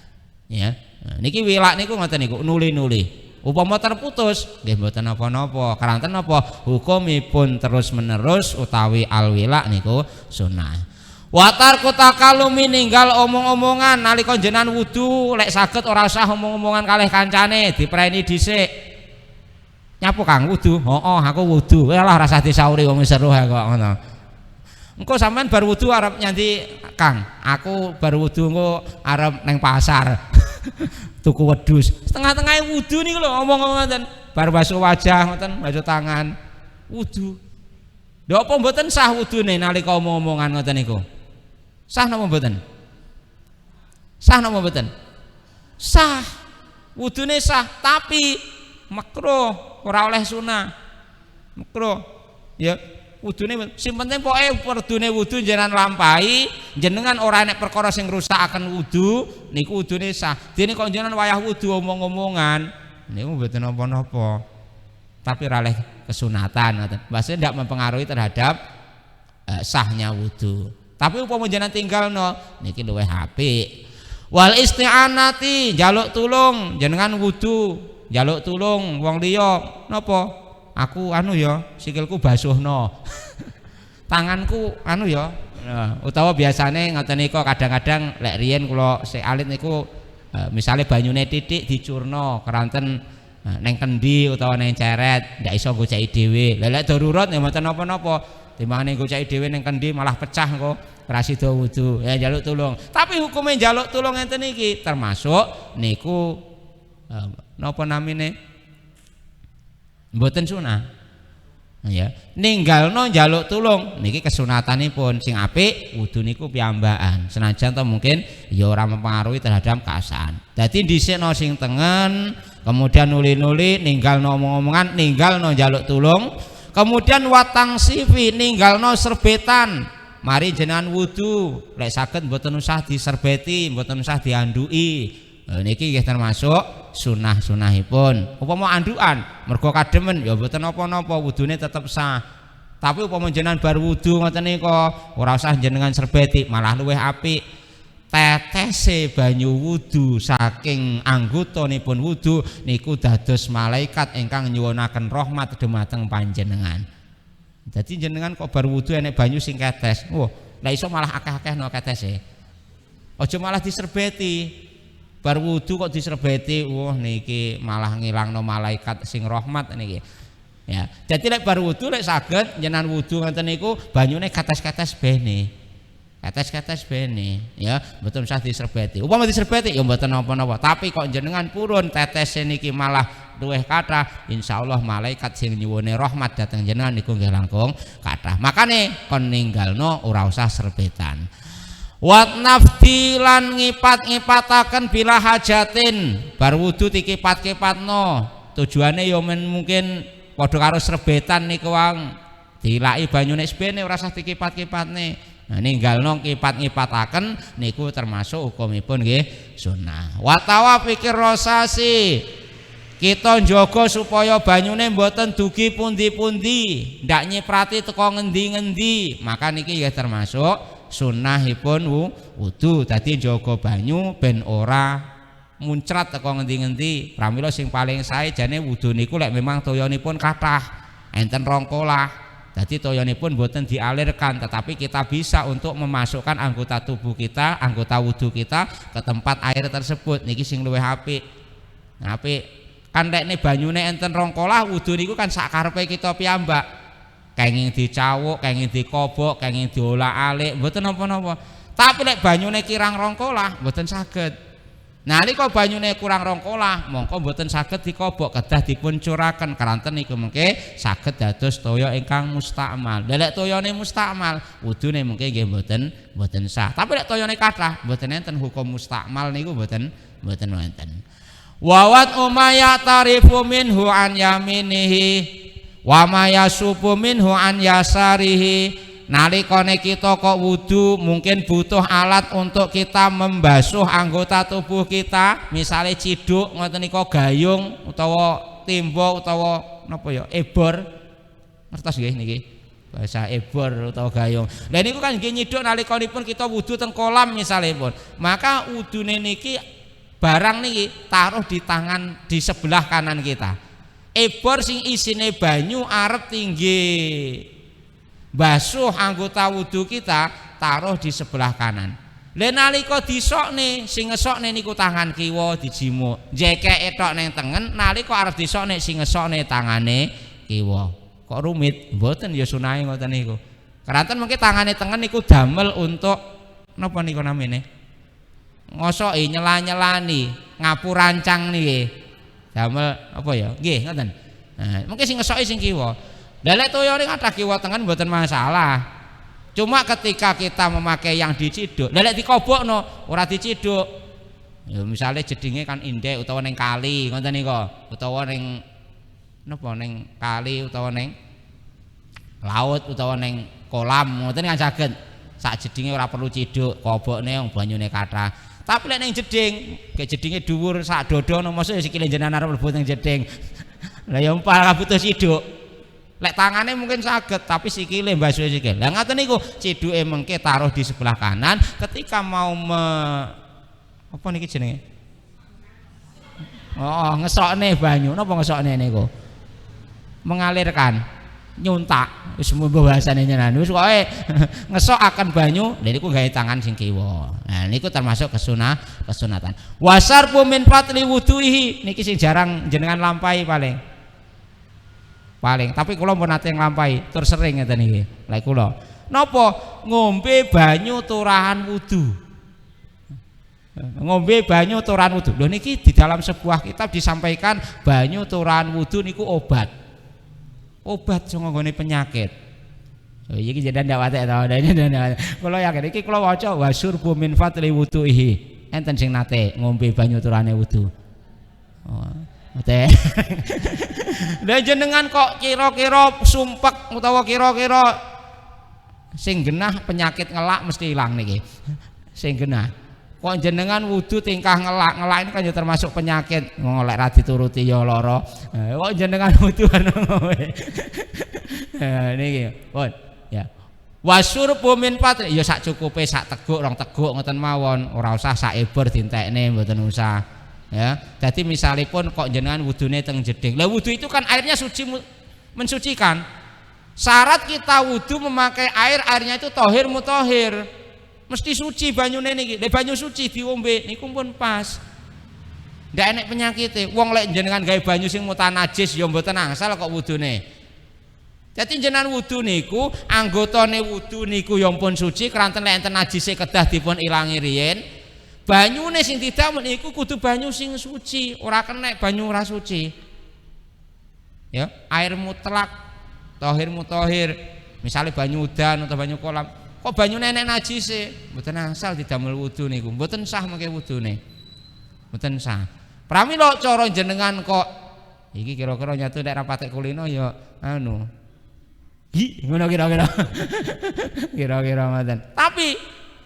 ya niki wilak niku ngoten niku nuli-nuli upama terputus nggih mboten napa-napa keranten napa hukumipun terus menerus utawi al wilak niku sunah. Watar takalumi ninggal omong-omongan nalika jenengan wudu, lek saged ora usah omong-omongan kalih kancane, dipreni dhisik. Nyapu Kang wudu? Heeh, aku wudu. Lah ora usah disauri wong seru kok ngono. Engko sampean bar wudu arep nyanti, Kang, aku bar wudu engko arep neng pasar. Tuku wedhus. Setengah-tengah wudu niku lho omong-omong ngoten. Bar basuh wajah ngoten, basuh tangan. Wudu. Lha apa mboten sah wudune nalika omong-omongan ngoten niku? Sah napa mboten? Sah napa mboten? Sah. Wudune sah, tapi makruh, ora oleh sunah. Makruh. Ya, wudune sing penting pokoke werdune wudu jenengan lampahi, jenengan ora enek perkara sing ngrusakaken wudu, niku wudune sah. Dene kok jenengan wayah wudu omong-omongan, niku mboten napa-napa. Tapi ora oleh kesunatan ngoten. Maksudnya tidak mempengaruhi terhadap sahnya wudu. Tapi upama jenengan tinggalno niki luwih apik. Wal isti'anati, njaluk tulung jenengan wudu, njaluk tulung wong liya. Napa? Aku anu ya, sikilku basuhno. Tanganku anu ya. Nah, utawa biasane ngoten niku kadang-kadang lek riyen kula sik alit niku misale banyune titik dicurno keranten neng kendi utawa neng ceret, ndak iso goceki dhewe. Lah lek darurat ya mboten napa-napa. Timbangane goceki dhewe neng kendi malah pecah kok. Ora sida wudu. Ya njaluk tulung. Tapi hukume njaluk tulung enten iki termasuk niku napa namine? Mboten sunah. Ya, ninggalno njaluk tulung niki kesunatanipun sing apik wudu niku piyambakan. Senajan to mungkin ya ora mempengaruhi terhadap keasaan. Dadi dhisikno sing tengen, kemudian nuli-nuli ninggalno omong-omongan, ninggalno njaluk tulung, kemudian watang sifi ninggalno serbetan. Mari jenengan wudu, lek saged mboten usah diserbeti, mboten usah dianduki. Niki nggih termasuk sunah-sunahipun. Upama andukan mergo kademen ya mboten napa-napa, wudune tetep sah. Tapi upama jenengan bar wudu ngoten nika ora usah jenengan serbeti, malah luwih apik. Tetese banyu wudu saking anggotanipun wudu niku dados malaikat ingkang nyuwunaken rahmat dhumateng panjenengan. Jadi jenengan kok bar wudu enek banyu sing ketes. Wah, lah iso malah akeh-akehno ketese. Aja malah diserbeti. Bar wudu kok diserbeti, wah niki malah ngilangno malaikat sing rahmat niki. Ya, jadi lek bar wudu lek saged jenengan wudu ngoten niku banyune ketes-ketes bene. Ketes-ketes bene, ya, mboten usah diserbeti. Upama diserbeti ya mboten napa-napa, tapi kok jenengan purun tetese niki malah luwih kathah, insyaallah malaikat sing nyuwune rahmat dhateng jenengan niku nggih langkung kathah. Makane kon ninggalno ora usah serbetan. Wat nafdi lan ngipat-ngipataken bila hajatin, bar wudu dikipat-kipatno. Tujuane ya mungkin padha karo serbetan niku wang dilaki banyune sebene ora usah dikipat-kipatne. Nah, ninggalno kipat-ngipataken niku termasuk hukumipun nggih sunah. Watawa pikir rosasi, kita njaga supaya banyune mboten dugi pundi-pundi, ndak nyiprati teko ngendi-ngendi. Maka niki nggih termasuk sunahipun wudu. Dadi njaga banyu ben ora muncrat teko ngendi-ngendi. Pramila sing paling sae jane wudu niku lek memang toyanipun kathah, enten rongkolah. Jadi toyanipun boten dialirkan, tetapi kita bisa untuk memasukkan anggota tubuh kita, anggota wudu kita ke tempat air tersebut. Niki sing luwih apik. Nah, apik kan lekne banyune enten rongkolah, wudu niku kan sakarepe kita piyambak. Kenging dicawuk, kenging dikobok, kenging diolah-alik, mboten napa-napa. Tapi lek banyune kirang rongkolah, mboten saged. Nalika banyune kurang rongkolah, mongko mboten saged dikobok, kedah dipun curaken keranten niku mengke saged dados toya ingkang mustakmal. Lek toyane mustakmal, wudune mengke nggih mboten sah. Tapi lek toyane kathah, mboten enten hukum mustakmal niku mboten wonten. Wawat umaya tarifu minhu an yaminihi wa ma yasubu minhu an yasarihi. Nalikane kita kok wudu mungkin butuh alat untuk kita membasuh anggota tubuh kita, misalnya ciduk ngoten nika gayung utawa timba utawa napa ya ebor. Ngertos nggih niki bahasa ebor utawa gayung. Lah niku kan nggih nyiduk nalikanipun kita wudu teng kolam misalipun. Maka wudune niki barang niki taruh di tangan di sebelah kanan kita. Ebor sing isine banyu arep tinggi basuh anggota wudu kita, taruh di sebelah kanan. Lha nalika disokne sing ngesokne niku tangan kiwa dijimuk. Jekeke tok ning tengen nalika arep disokne sing ngesokne tangane kiwa. Kok rumit? Mboten ya sunahe ngoten niku. Keranten mengke tangane tengen niku damel untuk napa niku namine? Ngosoki nyela-nyelani, ngapu rancang niki. Damel apa ya? Nggih, ngoten. Nah, mungkin sing ngesoki sing kiwa. Lah lek toya ning kathah kiwa tengen mboten masalah. Cuma ketika kita memakai yang diciduk, lah lek dikobokno ora diciduk. Ya misale jedinge kan indek utawa ning kali, ngoten niku. Utawa ning napa ning kali utawa ning laut utawa ning kolam, ngoten kan saged. Sak jedinge ora perlu ciduk, kobokne wong banyune kathah. Tapi lek ning jeding, ke jedinge dhuwur sak dodono mosok ya sikile jenengan arep mlebu ning jeding. Lah ya umpal butuh ciduk. Lek tangane mungkin saged tapi sikile mbasuh sikil. Lah ngaten niku ciduke mengke taruh di sebelah kanan ketika mau apa niki jenenge? Oh, ngesokne banyu. Napa ngesokne niku? Mengalirkan. Nyuntak wis bahasane nyenan wis kowe ngesokaken banyu lha niku gawe tangan sing kiwa. Nah niku termasuk kesunatan. Wasarbu min fatli wuduhi niki sing jarang jenengan lampahi paling. Tapi kula pun nate nglampahi tur sering ngeten iki. Lah kula napa ngombe banyu turahan wudu. Ngombe banyu turahan wudu. Lho niki di dalam sebuah kitab disampaikan banyu turahan wudu niku obat sing nggone penyakit. Oh iki jenengan ndak watek to. Kula yakin iki kula waca wasurbu min fatli wuduhi. Enten sing nate ngombe banyu turane wudu. Oh, teh. Lah jenengan kok kira-kira sumpek utawa kira-kira sing genah penyakit ngelak mesti ilang niki. Sing genah. Kok jenengan wudu tingkah ngelak ini kan ya termasuk penyakit. Ngolek ra dituruti ya lara. Kok jenengan wudu ngono. Niki, pun ya. Wasurbu min patri ya sak cukupe sak teguk rong teguk ngoten mawon, ora usah sak ebor dintekne mboten usah. Ya. Jadi misalipun kok jenengan wudune teng jeding. Lah wudu itu kan airnya suci mensucikan. Syarat kita wudu memakai airnya itu tohir mutahhir. Mesti suci banyune niki. Lek banyu suci diombe niku pun pas. Ndak enek penyakite. Wong lek jenengan gawe banyu sing mutanajis ya mboten angsal kok wudune. Dadi jenengan wudu niku anggotane wudu niku ya pun suci keranten lek enten najise kedah dipun ilangi riyin. Banyune sing didamel niku kudu banyu sing suci, ora kenek banyu ora suci. Ya, air mutlak, tohir mutahhir. Misale banyu udan atau banyu kolam. Kok banyu nenek najise mboten asal didamel wudu niku mboten sah mengke wudune mboten sah. Pramila cara jenengan kok iki kira-kira nyatu nek ra patek kulino ya anu ngono kira-kira kira-kira ngoten. Tapi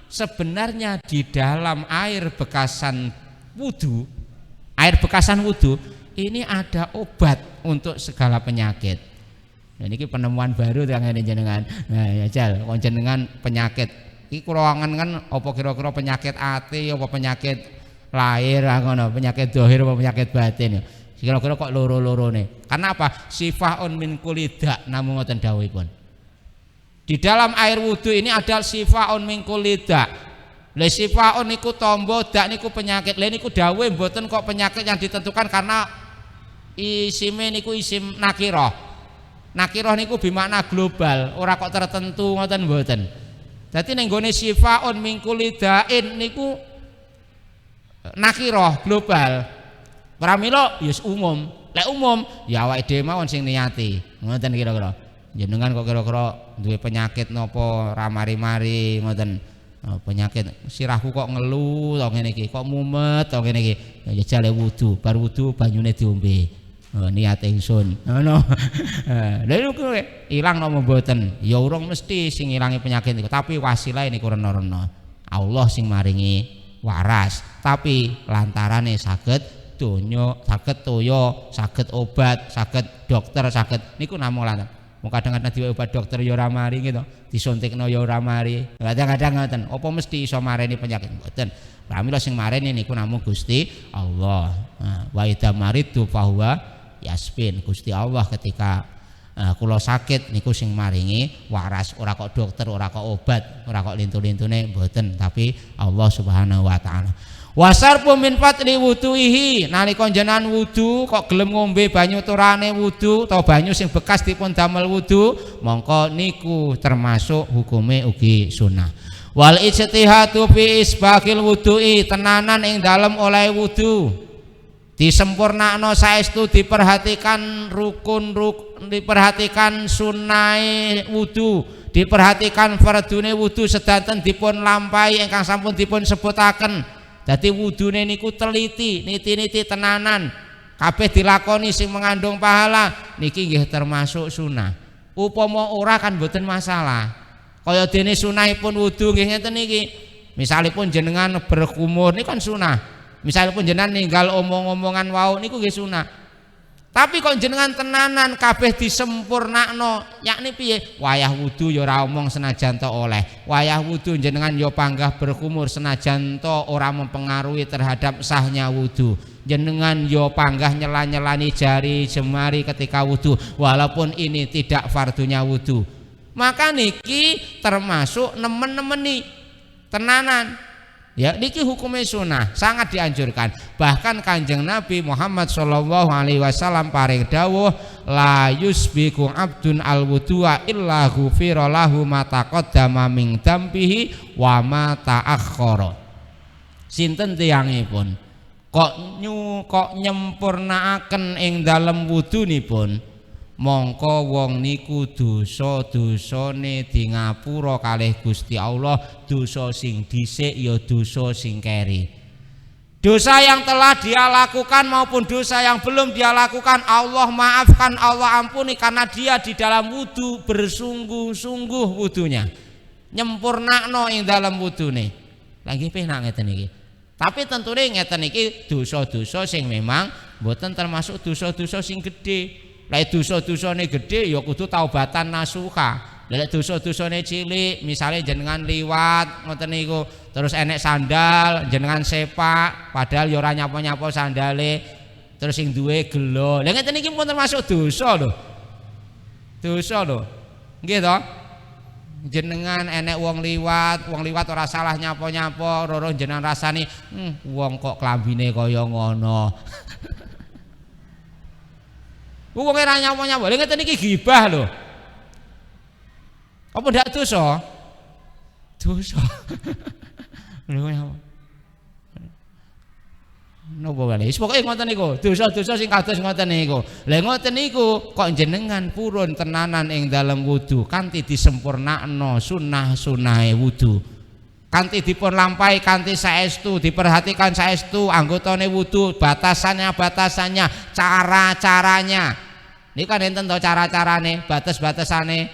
sebenarnya di dalam air bekasan wudu ini ada obat untuk segala penyakit. Nah, ini penemuan baru dengan jenengan. Nah, ya jal, jenengan penyakit. Iki kula angen apa kira-kira penyakit ati apa penyakit lahir ngono, penyakit dohir apa penyakit batin. Kira-kira kok loro-lorone. Karena apa? Sifaun min kulida namung ngoten dawuhipun. Di dalam air wudu ini ada sifaun min kulida. Lah sifaun niku tombo, dak niku penyakit. Lah niku dawuh mboten kok penyakit yang ditentukan karena isime niku isim nakirah. Nakirah niku bimakna global, ora kok tertentu ngoten mboten. Dadi ning gone sifaun min kulidain niku nakirah global. Pramila ya umum. Lek umum ya awake dhewe mawon sing niati. Ngoten kira-kira. Jenengan kok kira-kira duwe penyakit napa ra mari-mari ngoten. Penyakit sirahku kok ngelu to ngene iki, kok mumet to ngene iki. Ya jale wudu, bar wudu banyune diombe. Niat ingsun ngono. Lha niku ilang napa mboten? Ya urung mesti sing ilangi penyakit niku, tapi wasilah niku rena-rena. Allah sing maringi waras, tapi lantarane saged donya, saged toya, saged obat, saged dokter, saged niku namung lantar. Wong kadang-kadang diwe obat dokter ya ora mari gitu, disuntikno ya ora mari. Kadang-kadang ngoten, apa mesti iso mareni penyakit mboten. Pramila sing mareni niku namung Gusti Allah. Wa idza maritu fahuwa yasfin. Gusti Allah ketika Kula sakit niku sing maringi waras, ora kok dokter, ora kok obat, ora kok lintu-lintune mboten, tapi Allah Subhanahu wa taala. Wasarpu min fadli wuduihi, nalika jenengan wudu kok gelem ngombe banyu turane wudu atau banyu sing bekas dipun damel wudu, mongko niku termasuk hukume ugi sunah. Wal ijtihadu fi isbaqil wudu'i, tenanan ing dalem oleh wudu disempurnakno saestu, diperhatikan diperhatikan sunnahe wudu, diperhatikan fardune wudu sedanten dipun lampahi ingkang sampun dipun sebutaken. Dadi wudune niku teliti, niti-niti tenanan, kabeh dilakoni sing mengandung pahala, niki nggih termasuk sunah. Upama ora kan mboten masalah. Kaya dene sunahipun wudu nggih ngeten iki. Misalipun jenengan berkumur niku kan sunah. Misalipun jenengan ninggal omong-omongan wau niku nggih sunah. Tapi kok jenengan tenanan kabeh disempurnakno, yakni piye? Wayah wudu ya ora omong senajan to oleh. Wayah wudu jenengan ya panggah berkumur senajan to ora mempengaruhi terhadap sahnya wudu. Jenengan ya panggah nyela-nyelani jari jemari ketika wudu walaupun ini tidak fardunya wudu. Maka niki termasuk nemen-nemeni tenanan. Ya niki hukumnya sunnah, sangat dianjurkan. Bahkan Kanjeng Nabi Muhammad sallallahu alaihi wasallam paring dawuh, la yusbiku abdun al wudu'a illa ghufira lahu ma taqaddama min dambihi wa ma ta'akhkhara. Sinten tiyangipun kok nyempurnaaken ing dalem wudunipun, mongko wong niku dosa-dosane di ngapura kalih Gusti Allah, dosa sing dhisik ya dosa sing keri. Dosa yang telah dia lakukan maupun dosa yang belum dia lakukan, Allah maafkan, Allah ampuni karena dia di dalam wudu bersungguh-sungguh wudunya. Nyempurnakno ing dalam wudune. Lagi penak ngeten iki. Tapi tentunya ngeten iki dosa-dosa sing memang mboten termasuk dosa-dosa sing gedhe. Lek dosa-dosane gedhe ya kudu taubatan nasuha. Lek dosa-dosane cilik, misalnya jenengan liwat ngoten niku, terus enek sandal jenengan sepak padahal ya ora nyapa-nyapa sandale, terus sing duwe gelo. Lha ngeten iki pun termasuk dosa lho. Dosa lho. Nggih to? Jenengan enek wong liwat ora salah nyapa-nyapa, roro jenengan rasani, wong kok klambine kaya ngono. Wong ora nyapa-nyapa. Lha ngeten iki gibah lho. Apa ndak dosa? Dosa. Lho nyapa? Napa wae? Wis pokoke ngoten niku. Dosa-dosa sing kados ngoten niku. Lha ngoten niku kok jenengan purun tenanan ing dalem wudu kanthi disempurnakno sunah-sunahe wudu. Kanthi dipun lampahi kanthi saestu, diperhatikan saestu anggotane wudu, batasannya, cara-caranya. Ini kan enten to cara-carane, batas-batasane.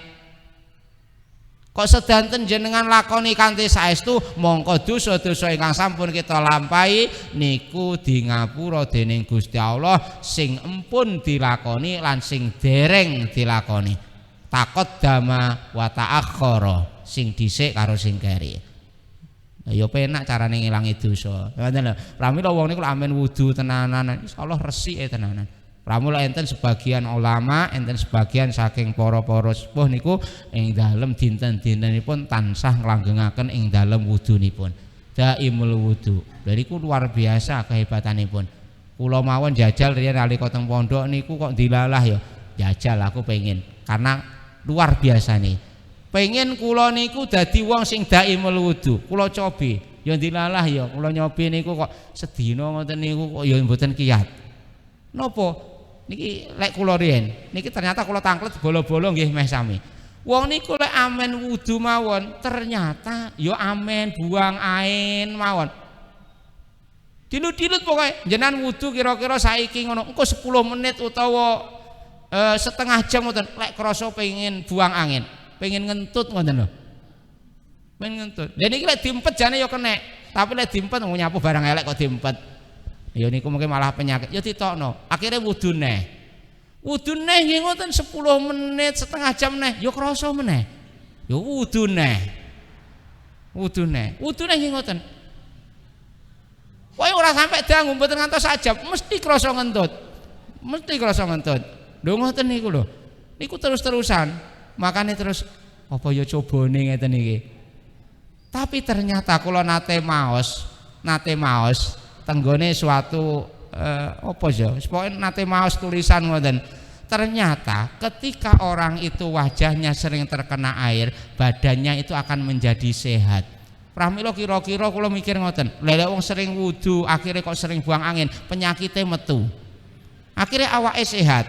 Kok sedanten jenengan lakoni kanthi saestu, mongko dosa-dosa ingkang sampun kita lampahi niku di ngapura dening Gusti Allah sing empun dilakoni lan sing dereng dilakoni. Taqaddama wa ta'akhkhara, sing dhisik karo sing keri. Ya penak carane ngilangi dosa. Ngoten lho. Pramila wong niku amen wudu tenanan, insyaallah resike tenanan. Pramila enten sebagian ulama, enten sebagian saking para-para sepuh niku ing dalem dinten-dintenipun tansah nglanggengaken ing dalem wudunipun. Daimul wudu. Lha niku luar biasa kehebatanipun. Kula mawon jajal riyen nalika teng pondok niku kok dilalah ya. Jajal aku pengen karena luar biasa nih. Pengen kula niku dadi wong sing daimul wudu. Kula cobi, ya dilalah ya, kula nyobi niku kok sedina ngoten niku kok ya mboten kiyat. Napa? Niki lek kula riyen, niki ternyata kula tanglet bolo-bolo nggih meh sami. Wong niku lek amen wudu mawon, ternyata ya amen buang ain mawon. Dilut-dilut pokoke jenengan wudu kira-kira saiki ngono, engko 10 menit utawa setengah jam ngoten, lek krasa pengen buang angin. Pengen ngentut ngoten lho. Pengen ngentut. Lah niki lek diempet jane ya kenek, tapi lek diempet nyapu barang elek kok diempet. Ya niku mungkin malah penyakit. Ya ditokno. Akhire wudu neh. Wudu neh nggih ngoten 10 menit, setengah jam neh, ya krasa meneh. Ya wudu neh. Wudu neh. Wudu neh nggih ngoten. Kowe ora sampe dangu mboten ngantos sajam, mesti krasa ngentut. Mesti krasa ngentut. Lho ngoten niku lho. niku terus-terusan. Makanya terus apa ya cobane ngeten iki. Tapi ternyata kula nate maos tenggone suatu apa ya? Pokoke nate maos tulisan ngoten. Ternyata ketika orang itu wajahnya sering terkena air, badannya itu akan menjadi sehat. Pramila kira-kira kula mikir ngoten, lha wong sering wudu akhirnya kok sering buang angin, penyakitnya metu. Akhirnya awake sehat.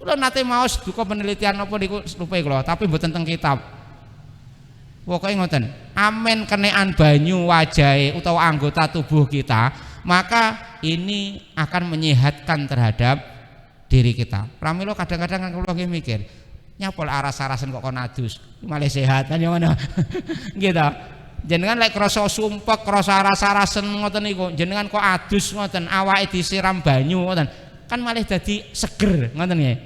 Kula nate maos duka penelitian apa niku lupa kula, tapi mboten teng kitab. Pokoke ngoten, amen kenean banyu wajahe utawa anggota tubuh kita, maka ini akan menyehatkan terhadap diri kita. Pramila kadang-kadang kan kula mikir, nyapol aras-arasen kok kon adus, malah sehat kan yo ngono. Gitu. Jenengan lek krasa sumpek, krasa aras-arasen ngoten niku, jenengan kok adus ngoten, awake disiram banyu ngoten, kan malah dadi seger ngoten nggih.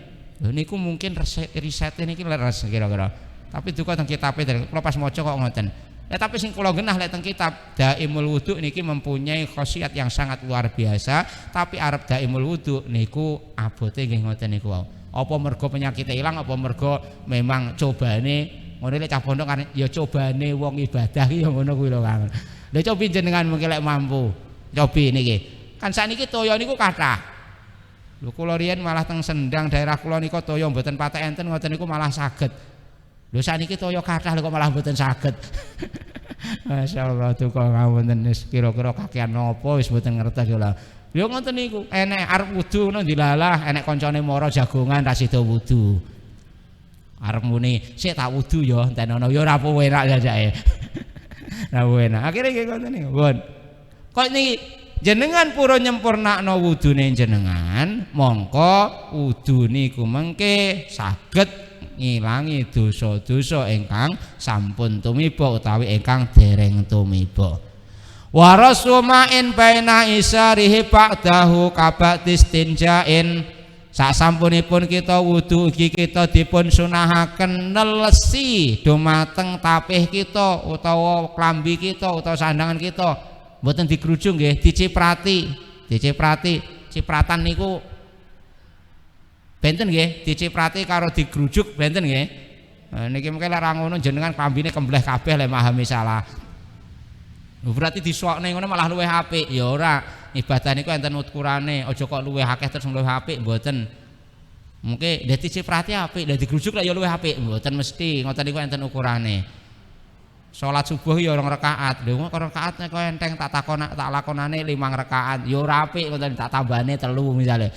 Lho niku mungkin riset niki leres kira-kira. Tapi duka teng kitabe kula pas maca kok ngoten. Ya tapi sing kula genah lek teng kitab Daimul Wudu niki mempunyai khasiat yang sangat luar biasa, tapi arep Daimul Wudu niku abote nggih ngoten niku. Apa mergo penyakit ilang, apa mergo memang cobane ngono lek cah pondok kan ya cobane wong ibadah ki ya ngono kuwi lho Kang. Lha cobi jenengan mungkin lek mampu. Cobi niki. Kan sakniki toya niku kathah. Lho kula riyen malah teng Sendang daerah kula niku toya mboten patek enten ngoten niku malah saged. Lho sakniki toya kathah lho kok malah mboten saged. Masyaallah duka ngawonten wis kira-kira kakean napa wis mboten ngertos lho. Lho ngoten niku, enek arep wudu ngono dilalah, enek kancane mara jagongan ra sida wudu. Arep muni sik tak wudu ya entenono ya ora enak jajake. Ra enak. Akhire nggih ngoten niku. Pun. Kok niki jenengan pura nyempurnakno wudune jenengan, mongko wudu niku mengke saged ngilangi dosa-dosa ingkang sampun tumiba utawi ingkang dereng tumiba. Warasumain baina isarihi ba'dahu kabatis tinjain. Sak sampunipun kita wudu iki kita dipun sunahaken nelesi dumateng tapih kita utawa klambi kita utawa sandangan kita. Mboten digrujung nggih, diciprati. Cipratan niku benten nggih, diciprati karo digrujuk benten nggih. Niki mungkin lek ra ngono jenengan klambine kembleh kabeh lek memahami salah. Berarti disuwakne ngono malah luwih apik. Ya ora, ibadah niku enten ukurane, aja kok luwih akeh terus luwih apik mboten. Mungkin dadi ciprati apik, dadi digrujuk lek ya luwih apik mboten mesti, ngoten niku enten ukurane. Salat subuh ya 2 rakaat. Lho kok rakaat kok enteng tak lakonane 5 rakaat. Ya ora apik ngoten tak tambahane 3 misale.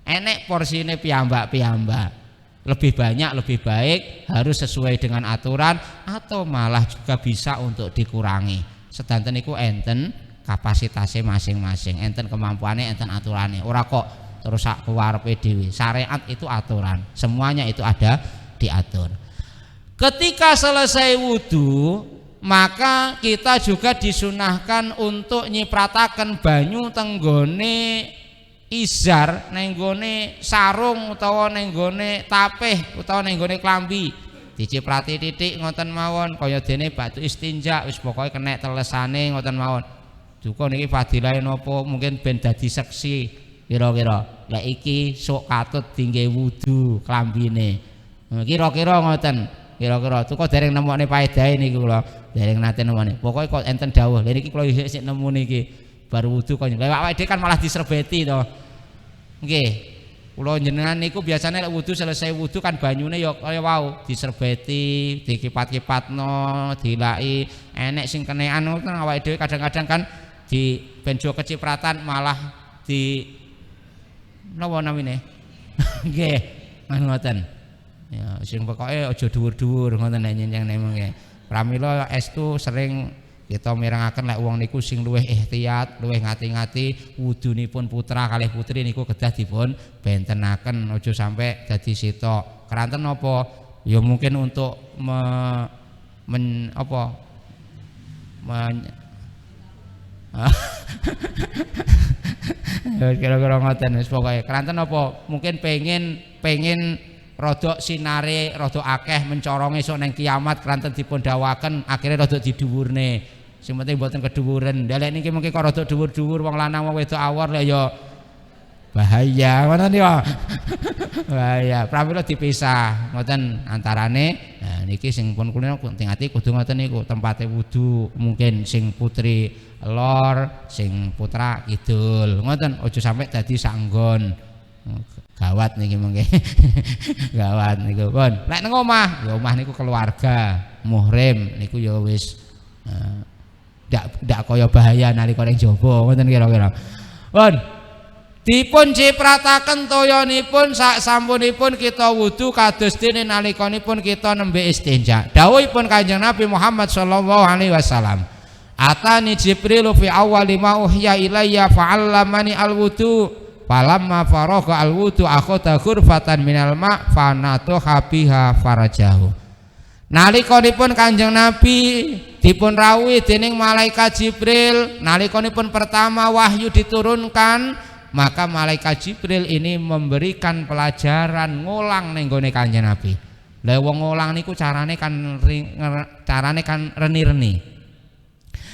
Enek porsine piyambak-piyambak. Lebih banyak lebih baik, harus sesuai dengan aturan atau malah juga bisa untuk dikurangi. Sedanten niku enten kapasitasnya masing-masing, enten kemampuannya, enten aturannya. Ora kok terus sak kuwarepe dhewe. Syariat itu aturan, semuanya itu ada diatur. Ketika selesai wudu, maka kita juga disunahkan untuk nyiprataken banyu tenggone izar, nenggone sarung utawa nenggone tapih utawa nenggone klambi. Diciprati titik ngoten mawon kaya dene batu istinja wis pokoke kenek telesane ngoten mawon. Duka niki fadilahe napa mungkin ben dadi seksi kira-kira. Lek iki sok katut dingge wudu klambine. Kira-kira ngoten. Kira-kira tuku dereng nemokne paedahe niku kula. Dereng nate nemokne. Pokoke kok enten dawuh. Lha niki kula isih nemu niki bar wudu kok. Lha awake dhewe kan malah diserbeti to. Nggih. Kula jenengan niku biasane lek wudu selesai wudu kan banyune ya kaya wau diserbeti, dikipat-kipatno, dilaki. Enek sing kenekan ngoten awake dhewe kadang-kadang kan di benjo kecipratan malah di napa namine? Nggih, ngoten. Ya sing pokoke aja dhuwur-dhuwur ngoten nek nyenyeng nggih. Pramila estu sering kita mirengaken lek wong niku sing luwih ihtiyat, luwih ngati-ngati wudunipun putra kalih putri niku kedah dipun bentenaken aja sampai dadi sitok. Keranten napa? Ya mungkin untuk kira-kira ngoten wis pokoke. Keranten napa? Mungkin pengen rodok sinare rodok akeh mencoronge esuk nang kiamat keranten dipun dawaken akhire rodok didhuwurne. Sing penting mboten kedhuwuren. Lha niki mungkin kok rodok dhuwur-dhuwur wong lanang wong wedok awor lek ya bahaya ngoten ya. Bahaya. Pramila dipisah ngoten antarane niki sing pun kulino tingati kudu ngoten niku tempate wudu mungkin sing putri lor sing putra kidul ngoten aja sampai dadi sanggon. Gawat niki mengke. Gawat niku pun. Nek nang omah, ya omah niku keluarga, muhrim niku ya wis ndak kaya bahaya nalika ning jaba ngoten kira-kira. Pun dipun ciprataken toyanipun sak sampunipun kita wudu kados dene nalikanipun kita nembe istinja. Dawuhipun Kanjeng Nabi Muhammad sallallahu alaihi wasallam. Atani Jibril fi awwali ma uhya ilayya fa'allamani al-wudu. Falamma faragha al-wudu akhadha ghurfatan minal ma' fanatuha biha farajahu. Nalikanipun Kanjeng Nabi dipun rawuhi dening malaikat Jibril, nalikanipun pertama wahyu diturunkan, maka malaikat Jibril ini memberikan pelajaran ngulang ning gone Kanjeng Nabi. Lah wong ngulang niku carane kan reni-reni.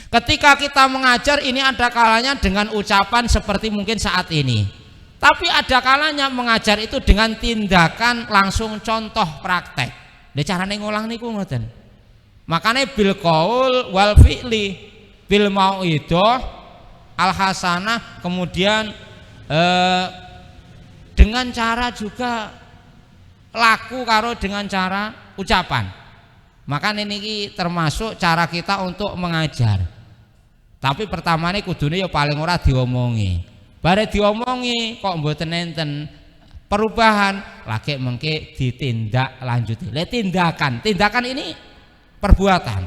Ketika kita mengajar ini ada kalanya dengan ucapan seperti mungkin saat ini. Tapi ada kalanya mengajar itu dengan tindakan langsung contoh praktek. Lah carane ngulang niku ngoten. Makanya bil qaul wal fi'li, bil mau'idah al hasanah, kemudian dengan cara juga laku karo dengan cara ucapan. Maka niki termasuk cara kita untuk mengajar. Tapi pertamane kudune ya paling ora diomongi. Bare diomongi kok mboten enten perubahan, lagi mengke ditindak lanjuti. Le tindakan ini perbuatan.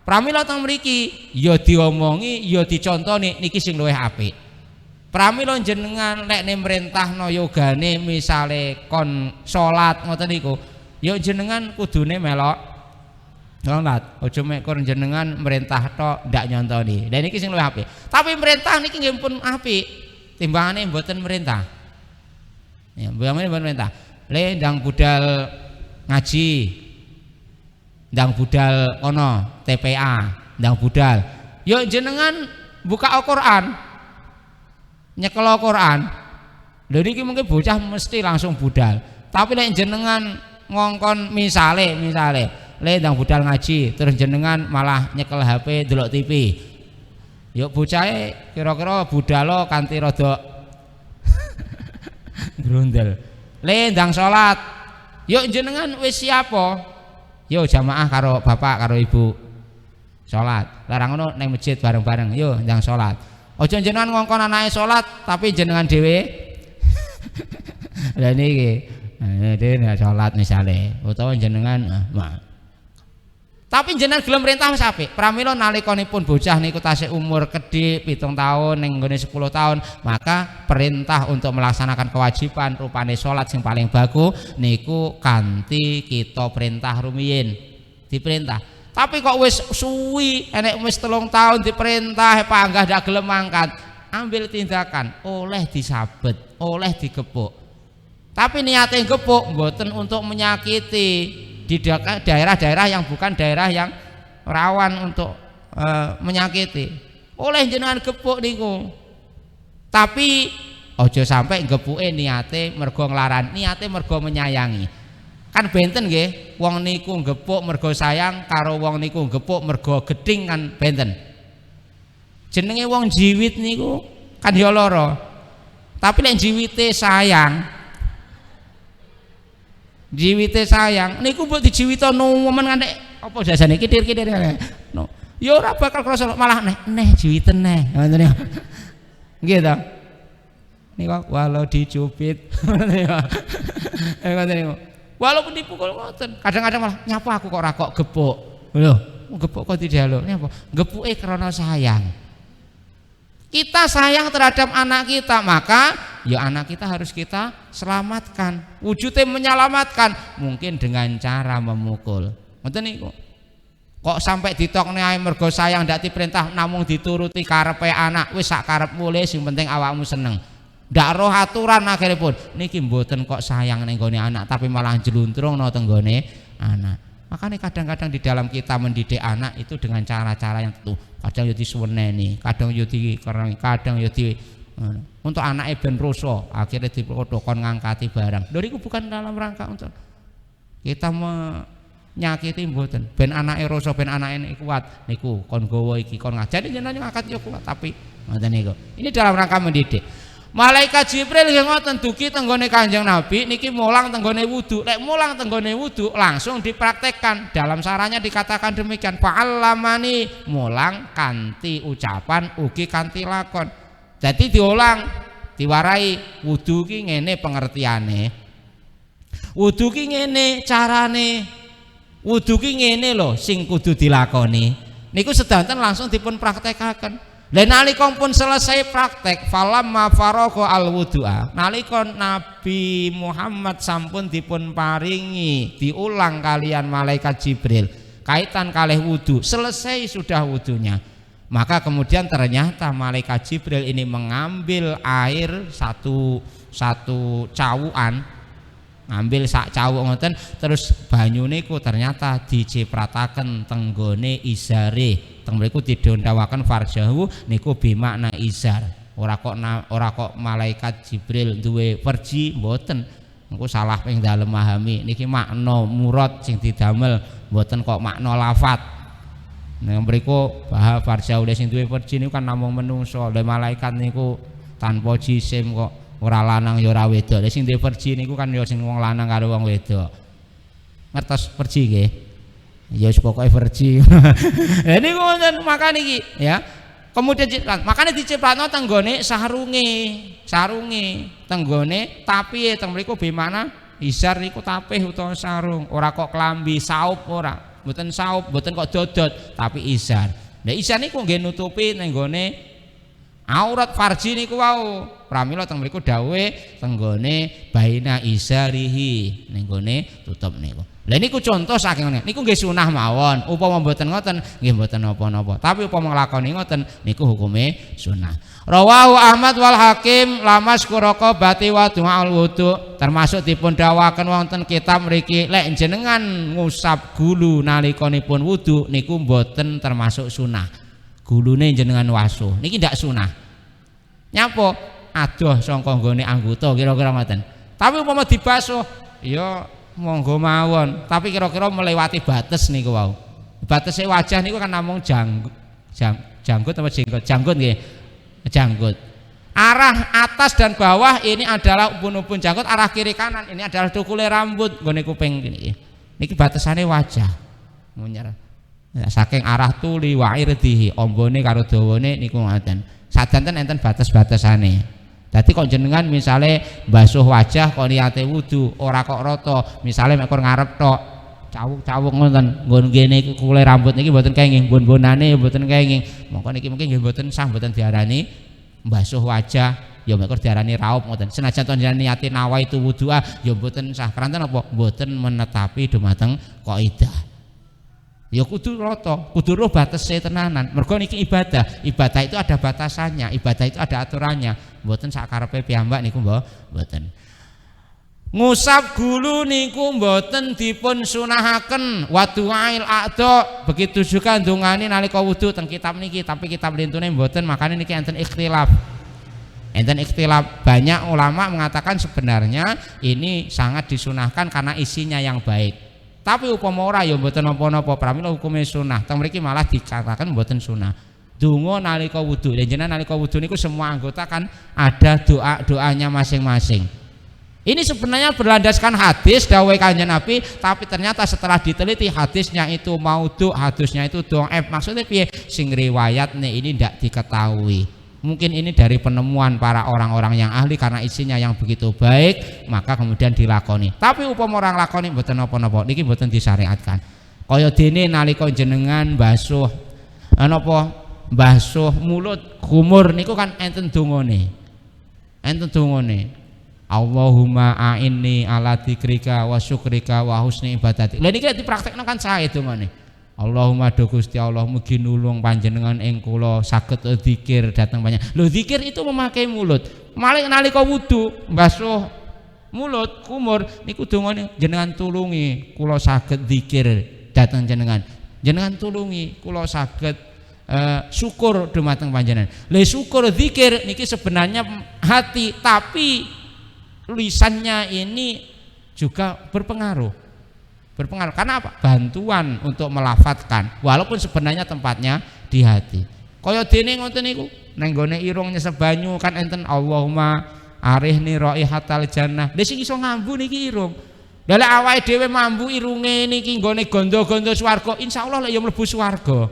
Pramila teng mriki ya diomongi, ya dicontoni niki sing luwih apik. Pramila jenengan nek mrentahno yogane misale kon salat ngoten niku, ya jenengan kudune melok salat. Aja mek kon jenengan mrentah tok ndak nyontoni. Lah niki sing luwih apik. Tapi mrentah niki nggih pun apik. Timbangane mboten mrentah. Ya, mbamane mboten mrentah. Le ndang budal ngaji. Ndang budal kono TPA, ndang budal. Yo jenengan buka Al-Qur'an. Nyekel Al-Qur'an. Lha niki mungkin bocah mesti langsung budal. Tapi lek jenengan ngongkon misale le ndang budal ngaji, terus jenengan malah nyekel HP delok TV. Yo bocahe kira-kira budalo kanthi rada grundel. Le ndang salat. Yo jenengan wis siapa? Yo jamaah karo bapak karo ibu salat. Larang ngono ning masjid bareng-bareng. Yo ndang salat. Aja jenengan ngongkon anake salat tapi jenengan dhewe. Lah niki dhewe salat misale utawa jenengan tapi jenengan gelem perintah wis apik. Pramila nalikanipun bocah niku tasih umur kedhi 7 tahun ning nggone 10 tahun, maka perintah untuk melaksanakan kewajiban rupane salat sing paling bagus niku kanthi kita perintah rumiyin. Diperintah. Tapi kok wis suwi, enek wis 3 tahun diperintah panggah ndak gelem mangkat, ambil tindakan, oleh disabet, oleh digepuk. Tapi niate gepuk mboten untuk menyakiti. Di daerah-daerah yang bukan daerah yang rawan untuk menyakiti, oleh jenengan gepuk niku. Tapi ojo sampai gepuke niate mergo nglaran, niate mergo menyayangi. Kan benten nggih, wong niku gepuk mergo sayang karo wong niku gepuk mergo geding kan benten. Jenenge wong jiwit niku kan ya lara. Tapi lek jiwite sayang, jiwite sayang niku mbok dijiwita nomen kan apa jasane kitir-kitir no. Ya ora bakal krasa malah neh jiwiten neh ngoten ya. Nggih ta. Niku walau dicubit ngoten niku. Walaupun dipukul ngoten, kadang-kadang malah nyapa aku kok ora kok gepuk. Lho, gepuk kok dijaluk. Nyapa? Gepuke krana sayang. Kita sayang terhadap anak kita, maka ya anak kita harus kita selamatkan. Wujudnya menyelamatkan mungkin dengan cara memukul. Ngoten niku. Kok sampai ditokne ae mergo sayang ndak diperintah namung dituruti karepe anak, wis sak karepmu le sing penting awakmu seneng. Ndak roh aturan akhiripun. Niki mboten kok sayang ning gone anak tapi malah jeluntrungno teng gone anak. Makanya kadang-kadang di dalam kita mendidik anak itu dengan cara-cara yang tentu. Kadang yo disuweneni, kadang yo dikereng, kadang yo Untuk anaknya ben ruso, akhirnya dipodo kon ngangkati barang. Lho niku bukan dalam rangka untuk kita menyakiti mboten. Ben anake ruso, ben anake kuat niku kon gowo iki kon ngajari jenengan ngangkat yo kuat, tapi ngoten niku. Ini dalam rangka mendidik. Malaikat Jibril nggih ngoten dugi tenggone Kanjeng Nabi niki mulang tenggone wudu. Lek mulang tenggone wudu langsung dipraktekkan. Dalam saranya dikatakan demikian, fa'allamani, mulang kanthi ucapan ugi kanthi lakon. Jadi diulang, diwarai wudu ki ngene pengertiane. Wudu ki ngene carane. Wudu ki ngene lho sing kudu dilakoni. Niku sedanten langsung dipun praktekaken. Lah nalika pun selesai praktek falamma faragha al-wudu'a, nalika Nabi Muhammad sampun dipun paringi diulang kalian malaikat Jibril kaitan kalih wudu, selesai sudah wudunya. Maka kemudian ternyata malaikat Jibril ini mengambil air satu cawukan, ngambil sak cawuk ngoten, terus banyu niku ternyata diciprataken tenggone izare. Teng mriku didondawaken farjahu niku bimakna izar. Ora kok malaikat Jibril duwe verji mboten. Niku salah ping dalem memahami. Niki makna murad sing didamel mboten kok makna lafat. Nang mriku bahwa farjahu sing duwe verji niku kan namung menungso. Lha malaikat niku tanpa jisim kok ora lanang ya ora wedok. Lha sing duwe verji niku kan ya sing wong lanang karo wong wedok. Ngertos verji nggih? Ya pokoknya verji. Ini ngoten makane iki ya. Kemudian makane diciptakno tenggone sarunge tenggone tapi teng mriku bimana izar niku tapih utawa sarung, ora kok klambi saup ora. Mboten saup, mboten kok dodot, tapi izar. Nah izar niku nggih nutupi tenggone aurat farji niku wau. Pramila teng mriku dawuhe tenggone baina izarihi ning gone tutup niku. Lah niku contoh saking ngene. Niku nggih sunah mawon. Upama mboten ngoten nggih mboten napa-napa. Tapi upama nglakoni ngoten niku hukume sunah. Rawahu Ahmad wal Hakim lamas quraqabati wa du'aul wudu. Termasuk dipun dawaken wonten kitab mriki lek jenengan ngusap gulu nalikanipun wudu niku mboten termasuk sunah. Gulune jenengan wasuh. Niki ndak sunah. Nyapa? Adoh sangka nggone anggota kira-kira ngoten. Tapi upama dibasuh ya monggo mawon, tapi kira-kira melewati batas niku wau. Batese wajah niku kan namung janggut apa jenggot? Janggut nggih. Janggut. Arah atas dan bawah ini adalah ubun-ubun janggut, arah kiri kanan ini adalah dukule rambut nggone kuping niki. Niki batasane wajah. Munyer. Ya, saking arah tuli wa irdihi, ombone karo dawane niku ngoten. Sadanten enten batas-batasane. Dadi kok jenengan misale basuh wajah kok niate wudu, ora kok rata, misale mek kon ngarep tok, cawuk-cawuk ngoten, nggon kene kule rambut niki mboten kenging, bon-bonane mboten kenging. Mongko niki mungkin nggih mboten sah, mboten diarani basuh wajah, ya mek diarani raup ngoten. Senajan to jenengan niate nawaitu wudu'a, ya mboten sah. Keranten apa? Mboten menetapi dumateng kaidah. Ya kudu rata, kudu roh batese tenanan. Mergo niki ibadah. Ibadah itu ada batasannya, ibadah itu ada aturannya. Mboten sak karepe piyambak niku mboten. Ngusap gulu niku mboten dipun sunahaken wa du'ail a'dha. Begitu juga ndongane nalika wudu teng kitab niki, tapi kitab lintune mboten, makane niki enten ikhtilaf. Enten ikhtilaf. Banyak ulama mengatakan sebenarnya ini sangat disunahkan karena isinya yang baik. Tapi upama ora ya mboten napa-napa, pramila hukume sunah. Teng mriki malah dikatakan mboten sunah. Donga nalika wudu. Lha jenengan nalika wudu niku semua anggota kan ada doa-doanya masing-masing. Ini sebenarnya berlandaskan hadis dawuh Kanjeng Nabi, tapi ternyata setelah diteliti hadisnya itu maudhu, hadisnya itu dhaif. Maksudnya piye? Sing riwayatne ini ndak diketahui. Mungkin ini dari penemuan para orang-orang yang ahli karena isinya yang begitu baik, maka kemudian dilakoni. Tapi upama orang lakoni mboten napa-napa, niki mboten disyariatkan. Kaya dene nalika jenengan basuh basuh mulut kumur niku kan enten dongane. Enten dongane. Allahumma a'inni ala dzikrika wa syukrika wa husni ibadati. Lha niki dipraktekno kan sae dongane. Allahumma do Gusti Allah mugi nulung panjenengan ing kula saged zikir dateng banyak. Lho zikir itu memakai mulut. Malih nalika wudu basuh mulut kumur niku dongane jenengan tulungi kula saged zikir dateng jenengan. Jenengan tulungi kula saged syukur dumateng panjenengan. Lha syukur zikir niki sebenarnya hati, tapi lisannya ini juga berpengaruh. Karena apa? Bantuan untuk melafadzkan walaupun sebenarnya tempatnya di hati. Kaya dene ngoten niku nang gone irung nyesep banyu kan enten Allahumma arihni raihatal jannah. Lha sing iso ngambu niki irung. Lah lek awake dhewe mambu irunge niki nggone gondo-gondo swarga, insyaallah lek ya mlebu swarga.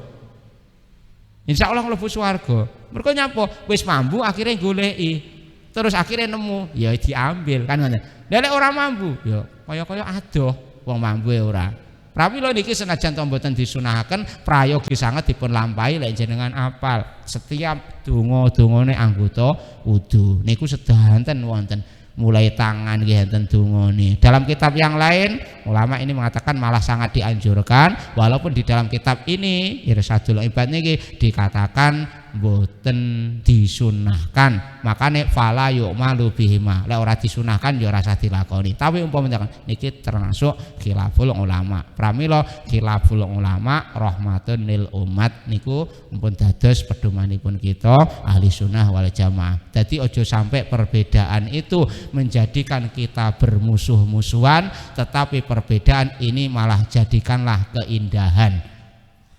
Insyaallah mlebu swarga. Mergo nyapa? Wis mambu akhirnya goleki. Terus akhirnya nemu, ya diambil kan ngoten. Lah lek ora mambu, ya kaya-kaya adoh wong mambu ora. Pramila niki senajan to mboten disunahaken prayogi sanget dipun lampahi lek jenengan apal. Setiap donga-dongane anggota wudu niku sedanten wonten. Mulai tangan nggih enten dongane. Dalam kitab yang lain ulama ini mengatakan malah sangat dianjurkan, walaupun di dalam kitab ini Irsyadul Ibad niki dikatakan boten disunahkan. Makane fala yu'malu bihima. Lek ora disunahkan ya ora usah dilakoni. Tapi umpama niki termasuk khilaful ulama. Pramila khilaful ulama rahmatun lil umat niku mumpun dados pedomanipun kita ahli sunnah wal jamaah. Jadi ojo sampai perbedaan itu menjadikan kita bermusuh-musuhan, tetapi perbedaan ini malah jadikanlah keindahan.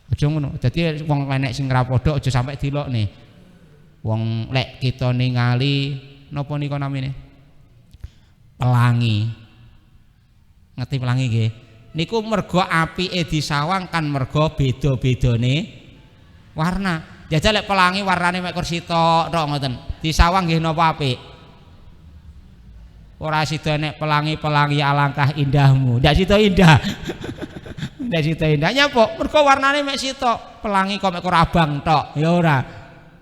Aja ngono. Dadi wong enek sing rapodo aja sampai dilokne. Wong lek kita ningali napa nika namine? Pelangi. Ngerti pelangi nggih? Niku mergo apike disawang kan mergo beda-bedane warna. Jajal lek pelangi warnane mek kursi tok ngoten. Disawang nggih napa apik? Ora sida nek pelangi-pelangi alangkah indahmu. Ndak sida indah. Ndak sida indah nyapa? Mergo warnane mek sitok. Pelangi kok mek ora abang tok. Ya ora.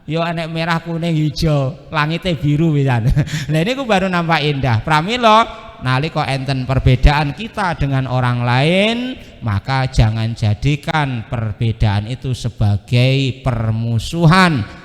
Ya enek merah, kuning, hijau, langite biru pisan. Lah niku baru nampak indah. Pramila nalika enten perbedaan kita dengan orang lain, maka jangan jadikan perbedaan itu sebagai permusuhan.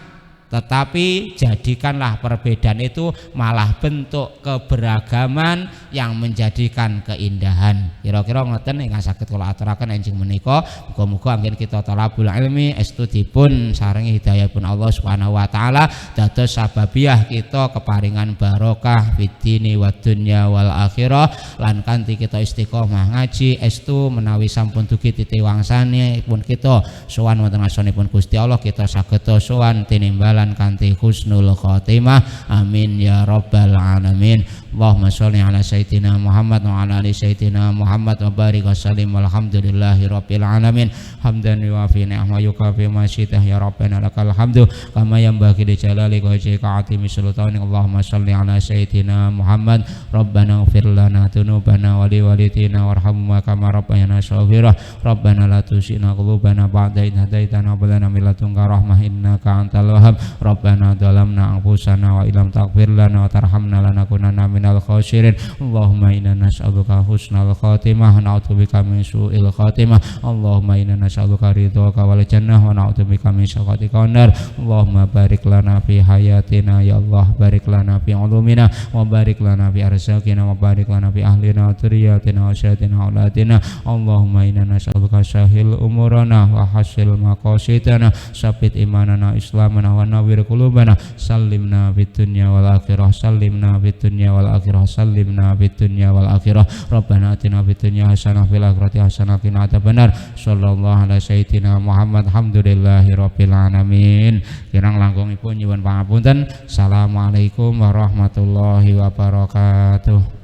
Tetapi jadikanlah perbedaan itu malah bentuk keberagaman yang menjadikan keindahan. Kira-kira ngoten ingkang saged kula aturaken enjing menika. Muga-muga anggen kita thalabul ilmi estu dipun sarengi hidayahipun Allah Subhanahu wa taala dados sababiah kita keparingan barokah fid dini wad dunya wal akhirah lan kanthi kita istiqomah ngaji estu menawi sampun dugi titi wangsane pun kita sowan wonten ngarsanipun Gusti Allah kita saged sowan tinimbalan kanthi husnul khotimah. Amin ya rabbal alamin. Allahumma sholli ala sayyidina Muhammad wa ala ali sayyidina Muhammad wa barik wa sallim walhamdulillahi rabbil alamin. Hamdan yuwafi ni'ma yukafi ma syi'ta ya rabbana lakal hamdu kama yanbaghi li jalali wajhika atimi sultanik. Allahumma sholli ala sayyidina Muhammad. Rabbana ighfir lana dzunubana wa li walidina warhamhuma kama rabbayana shaghira. Rabbana la tuzigh qulubana ba'da idh hadaitana wa hab lana min ladunka rahmah innaka antal wahhab. Rabbana dhalamna anfusana wa illam taghfir lana wa tarhamna lanakunanna minal khasirin. Allahumma inna nas'aluka husnal khatimah wa na'udzubika min su'il khatimah. Allahumma inna nas'aluka ridhaka wal jannah wa na'udzubika min sakhatika wan nar. Allahumma barik lana fi hayatina ya Allah, barik lana fi ulumina wa barik lana fi arzaqina wa barik lana fi ahlina wa dzurriyyatina wa syatina wa auladina. Allahumma inna nas'aluka sahil umurana wa hasil maqasidana sabit imanana islamana wa nawwir qulubana sallimna fid dunya wal akhirah sallimna fid dunya wal akhirah sallimna fid dunya wal akhirah. Rabbana atina fid dunya hasanah fil akhirati hasanah wa qina adzabannar. Sallallahu ala sayyidina Muhammad. Alhamdulillahi rabbil alamin. Kirang langkungipun nyuwun pangapunten. Assalamualaikum warahmatullahi wabarakatuh.